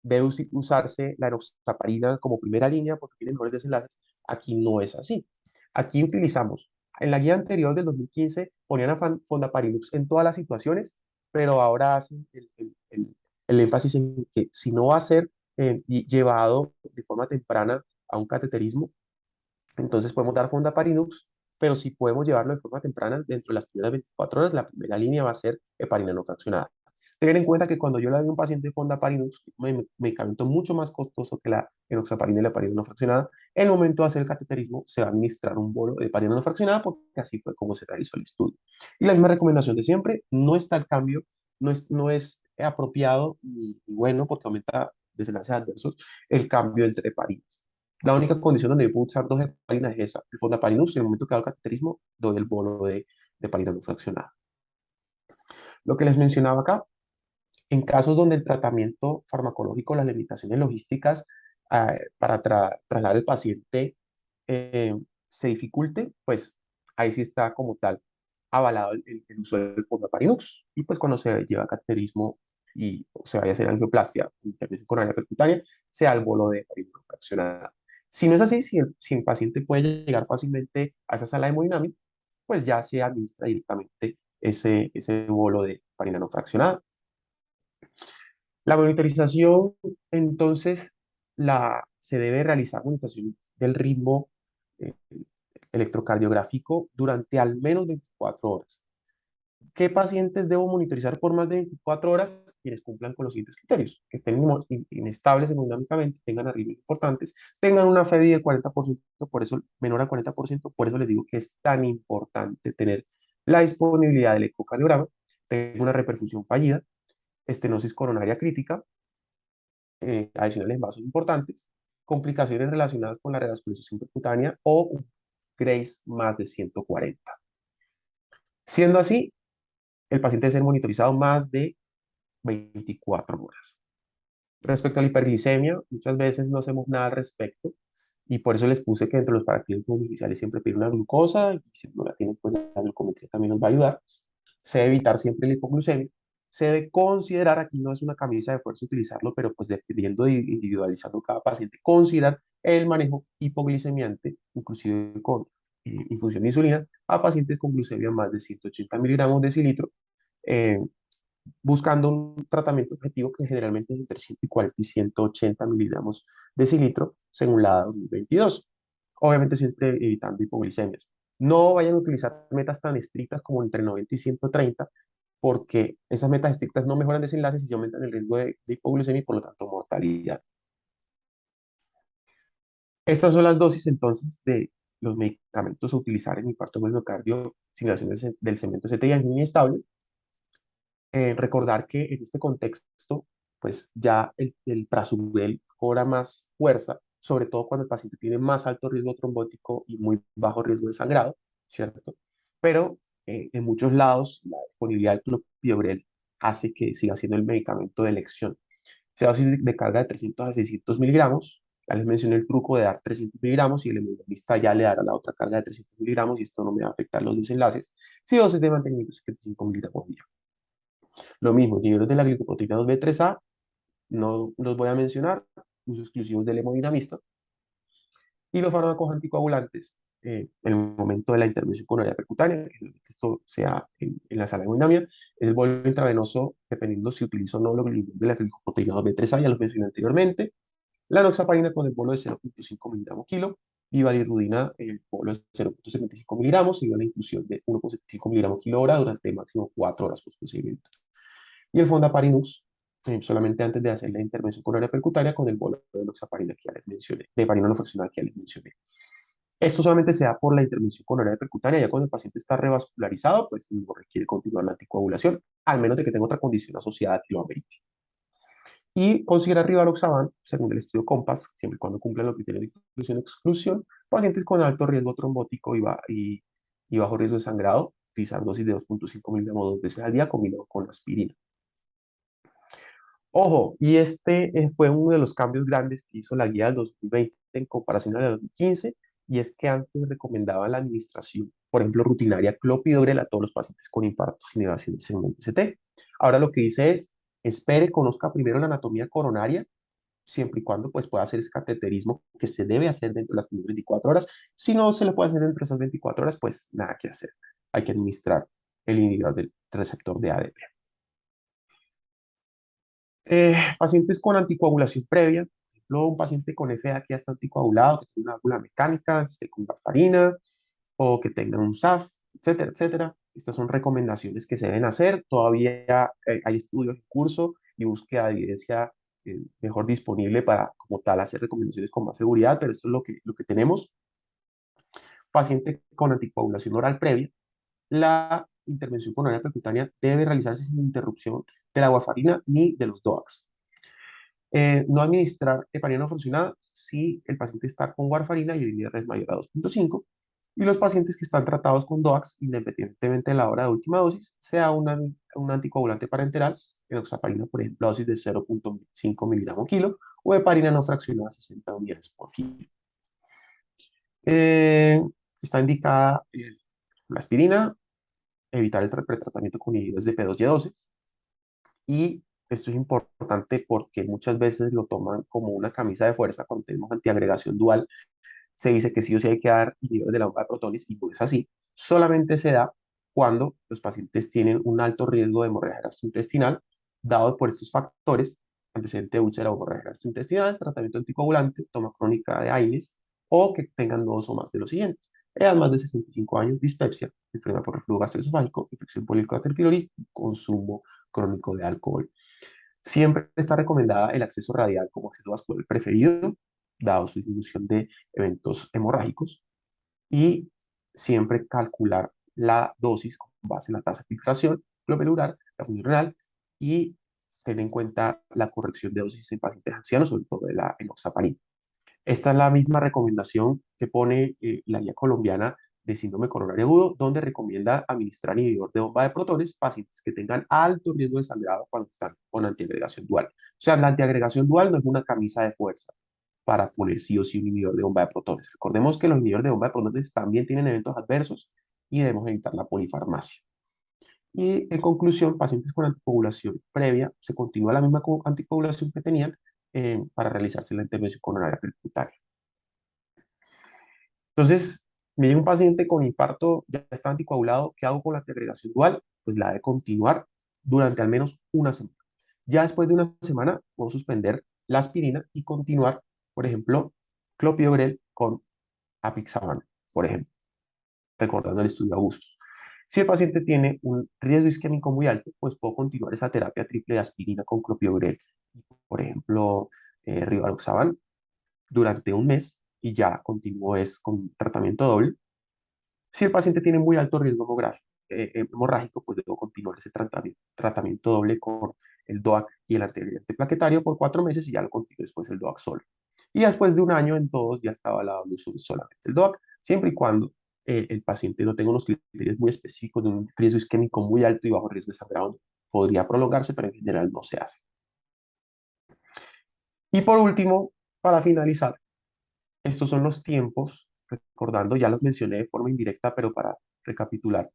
Speaker 2: debe usarse la enoxaparina como primera línea porque tiene mejores desenlaces, aquí no es así. Aquí utilizamos, en la guía anterior del 2015 ponían a fondaparinux en todas las situaciones, pero ahora hacen el énfasis en que si no va a ser llevado de forma temprana a un cateterismo, entonces podemos dar fondaparinux, pero si podemos llevarlo de forma temprana, dentro de las primeras 24 horas, la primera línea va a ser heparina no fraccionada. Tener en cuenta que cuando yo le doy a un paciente fondaparinux, un medicamento mucho más costoso que la enoxaparina y la heparina no fraccionada, en el momento de hacer el cateterismo se va a administrar un bolo de heparina no fraccionada porque así fue como se realizó el estudio. Y la misma recomendación de siempre, no está el cambio, no es apropiado ni bueno porque aumenta desenlaces adversos el cambio entre heparinas. La única condición donde puedo usar dos heparinas es esa, el fondaparinux, y en el momento que hago el cateterismo, doy el bolo de heparina no fraccionada. Lo que les mencionaba acá, en casos donde el tratamiento farmacológico, las limitaciones logísticas para trasladar al paciente eh, se dificulte, pues ahí sí está como tal avalado el uso del fondaparinux. Y pues cuando se lleva a cateterismo y se vaya a hacer angioplastia, intervención coronaria percutánea, sea el bolo de heparina no fraccionada. Si no es así, si el paciente puede llegar fácilmente a esa sala de hemodinámica, pues ya se administra directamente ese bolo de heparina no fraccionada. La monitorización, entonces, se debe realizar monitorización del ritmo eh, electrocardiográfico durante al menos 24 horas. ¿Qué pacientes debo monitorizar por más de 24 horas? Quienes cumplan con los siguientes criterios, que estén inestables hemodinámicamente, tengan arritmias importantes, tengan una FEBI del 40%, por eso menor al 40%, por eso les digo que es tan importante tener la disponibilidad del ecocardiograma, tener una reperfusión fallida, estenosis coronaria crítica, adicionales en vasos importantes, complicaciones relacionadas con la revascularización percutánea o un Grace más de 140. Siendo así, el paciente debe ser monitorizado más de 24 horas. Respecto a la hiperglicemia, muchas veces no hacemos nada al respecto y por eso les puse que entre los paraclínicos iniciales siempre piden una glucosa y si no la tienen, pues la glucometría también nos va a ayudar. Se debe evitar siempre la hipoglucemia Se debe considerar, aquí no es una camisa de fuerza utilizarlo, pero pues dependiendo de individualizando cada paciente, considerar el manejo hipoglicemiante, inclusive con infusión de insulina, a pacientes con glucemia más de 180 miligramos decilitro, eh, buscando un tratamiento objetivo que generalmente es entre 140 y 180 miligramos decilitro, según la 2022. Obviamente siempre evitando hipoglicemias. No vayan a utilizar metas tan estrictas como entre 90 y 130, porque esas metas estrictas no mejoran desenlaces y se aumentan el riesgo de hipoglucemia y por lo tanto mortalidad. Estas son las dosis entonces de los medicamentos a utilizar en infarto del miocardio, simulación del cemento CTI angina inestable. Recordar que en este contexto, pues ya el prasugrel cobra más fuerza, sobre todo cuando el paciente tiene más alto riesgo trombótico y muy bajo riesgo de sangrado, ¿cierto? Pero en muchos lados la disponibilidad del clopidogrel hace que siga siendo el medicamento de elección. Esa dosis de carga de 300 a 600 miligramos, ya les mencioné el truco de dar 300 miligramos y el hemodinamista ya le dará la otra carga de 300 miligramos y esto no me va a afectar los desenlaces. Si dosis de mantenimiento 75 miligramos día. Lo mismo, niveles de la glicoproteína 2B3A, no los voy a mencionar, usos exclusivos del hemodinamista. Y los fármacos anticoagulantes, en el momento de la intervención coronaria percutánea, que esto sea en la sala de hemodinamia, es el bolo intravenoso, dependiendo si utilizo o no los niveles de la glicoproteína 2B3A, ya los mencioné anteriormente. La noxaparina con el bolo de 0.5 miligramos kilo, y valirudina, el bolo de 0.75 miligramos, y la inclusión de 1.75 miligramos kilo hora durante máximo 4 horas post procedimiento. Y el fondaparinux, solamente antes de hacer la intervención coronaria percutánea con el bolo de noxaparina que ya les mencioné, de heparina no fraccionada que ya les mencioné. Esto solamente se da por la intervención coronaria percutánea, ya cuando el paciente está revascularizado, pues no requiere continuar la anticoagulación, al menos de que tenga otra condición asociada que lo amerite. Y considera rivaroxaban, según el estudio COMPAS, siempre y cuando cumplan los criterios de inclusión-exclusión, pacientes con alto riesgo trombótico y bajo riesgo de sangrado, utilizar dosis de 2.5 miligramos 2 veces al día combinado con aspirina. Ojo, y este fue uno de los cambios grandes que hizo la guía del 2020 en comparación a la de 2015, y es que antes recomendaba la administración, por ejemplo, rutinaria clopidogrel a todos los pacientes con infartos y elevación de segmento ST. Ahora lo que dice es, espere, conozca primero la anatomía coronaria, siempre y cuando pues, pueda hacer ese cateterismo que se debe hacer dentro de las primeras 24 horas. Si no se le puede hacer dentro de esas 24 horas, pues nada que hacer. Hay que administrar el inhibidor del receptor de ADP. Pacientes con anticoagulación previa, por ejemplo, un paciente con FA que ya está anticoagulado, que tiene una válvula mecánica, esté con warfarina, o que tenga un SAF, etcétera, etcétera. Estas son recomendaciones que se deben hacer. Todavía hay estudios en curso y búsqueda de evidencia mejor disponible para, como tal, hacer recomendaciones con más seguridad, pero esto es lo que tenemos. Paciente con anticoagulación oral previa, la intervención coronaria percutánea debe realizarse sin interrupción de la warfarina ni de los DOACs. No administrar heparina no funcionada si el paciente está con warfarina y el IR es mayor a 2.5. Y los pacientes que están tratados con DOACs, independientemente de la hora de última dosis, sea un anticoagulante parenteral, enoxaparina, por ejemplo, a dosis de 0.5 miligramos kilo, o heparina no fraccionada 60 unidades por kilo. Eh, Está indicada la aspirina, evitar el pretratamiento con inhibidores de P2Y12. Y esto es importante porque muchas veces lo toman como una camisa de fuerza. Cuando tenemos antiagregación dual, se dice que sí o sí hay que dar inhibidores de la bomba de protones y no es así. Solamente se da cuando los pacientes tienen un alto riesgo de hemorragia gastrointestinal, dado por estos factores: antecedente de úlcera o hemorragia gastrointestinal, tratamiento anticoagulante, toma crónica de AINES, o que tengan dos o más de los siguientes: edad más de 65 años, dispepsia, enfermedad por reflujo gastroesofágico, infección por Helicobacter pylori, consumo crónico de alcohol. Siempre está recomendada el acceso radial como acceso vascular preferido, dado su disminución de eventos hemorrágicos, y siempre calcular la dosis con base en la tasa de filtración glomerular, la función renal, y tener en cuenta la corrección de dosis en pacientes ancianos, sobre todo de la enoxaparina. Esta es la misma recomendación que pone la guía colombiana de síndrome coronario agudo, donde recomienda administrar inhibidor de bomba de protones pacientes que tengan alto riesgo de sangrado cuando están con antiagregación dual. O sea, la antiagregación dual no es una camisa de fuerza para poner sí o sí un inhibidor de bomba de protones. Recordemos que los inhibidores de bomba de protones también tienen eventos adversos y debemos evitar la polifarmacia. Y en conclusión, pacientes con anticoagulación previa, se continúa la misma anticoagulación que tenían para realizarse la intervención coronaria percutánea. Entonces, me llega un paciente con infarto, ya está anticoagulado, ¿qué hago con la antiagregación dual? Pues la de continuar durante al menos una semana. Ya después de una semana, puedo suspender la aspirina y continuar, por ejemplo, clopidogrel con apixaban, por ejemplo, recordando el estudio Augustus. Si el paciente tiene un riesgo isquémico muy alto, pues puedo continuar esa terapia triple de aspirina con clopidogrel, por ejemplo, rivaroxaban durante un mes y ya continúo es con tratamiento doble. Si el paciente tiene muy alto riesgo hemorrágico, pues debo continuar ese tratamiento doble con el DOAC y el antiagregante plaquetario por 4 meses y ya lo continúo después el DOAC solo. Y después de un año en todos ya estaba la el uso de solamente el DOAC, siempre y cuando el paciente no tenga unos criterios muy específicos de un riesgo isquémico muy alto y bajo riesgo de sangrado. Podría prolongarse, pero en general no se hace. Y por último, para finalizar, estos son los tiempos, recordando, ya los mencioné de forma indirecta, pero para recapitular,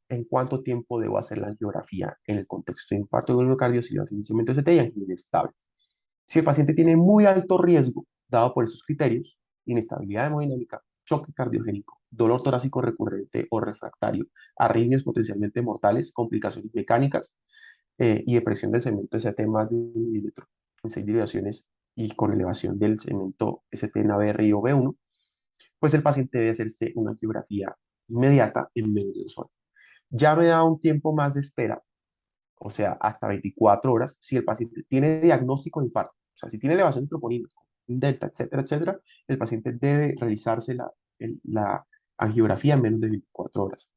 Speaker 2: en cuánto tiempo debo hacer la angiografía en el contexto de infarto de miocardio, si iniciamiento de CT y angina inestable. Si el paciente tiene muy alto riesgo, dado por esos criterios, inestabilidad hemodinámica, choque cardiogénico, dolor torácico recurrente o refractario, arritmias potencialmente mortales, complicaciones mecánicas y depresión del segmento ST más de 1 milímetro en 6 derivaciones y con elevación del segmento ST en ABR o B1, pues el paciente debe hacerse una angiografía inmediata en menos de 2 horas. Ya me da un tiempo más de espera, o sea, hasta 24 horas, si el paciente tiene diagnóstico de infarto. O sea, si tiene elevación de troponinas, un delta, etcétera, etcétera, el paciente debe realizarse la angiografía en menos de 24 horas.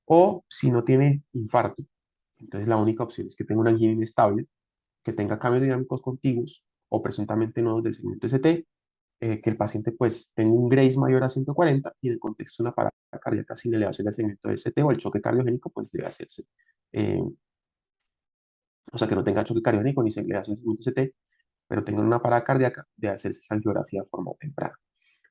Speaker 2: O si no tiene infarto, entonces la única opción es que tenga una angina inestable, que tenga cambios dinámicos contiguos o presuntamente nodos del segmento ST, que el paciente pues tenga un Grace mayor a 140 y en el contexto de una parada cardíaca sin elevación del segmento del ST o el choque cardiogénico pues debe hacerse. eh, o sea, que no tenga choque cardiogénico ni elevación del segmento ST, pero tenga una parada cardíaca, debe hacerse esa angiografía de forma temprana.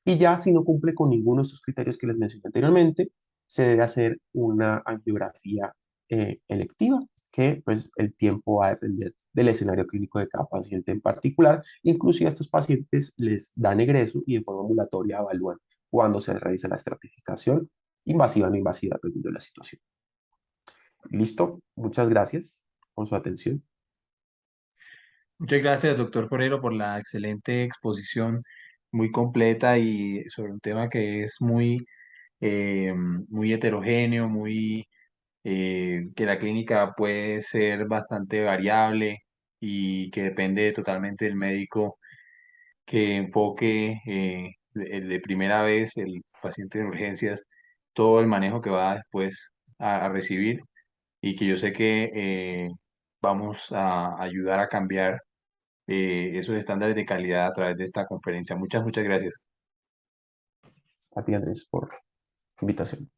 Speaker 2: Y ya si no cumple con ninguno de estos criterios que les mencioné anteriormente, se debe hacer una angiografía electiva, que pues el tiempo va a depender del escenario clínico de cada paciente en particular. Inclusive a estos pacientes les dan egreso y de forma ambulatoria evalúan cuándo se realiza la estratificación invasiva o no invasiva, dependiendo de la situación. Listo, muchas gracias por su atención.
Speaker 1: Muchas gracias, doctor Forero, por la excelente exposición, muy completa y sobre un tema que es muy heterogéneo, que la clínica puede ser bastante variable y que depende totalmente del médico que enfoque de primera vez el paciente en urgencias, todo el manejo que va después a recibir y que yo sé que vamos a ayudar a cambiar esos estándares de calidad a través de esta conferencia. Muchas gracias.
Speaker 2: A ti, Andrés, por la invitación.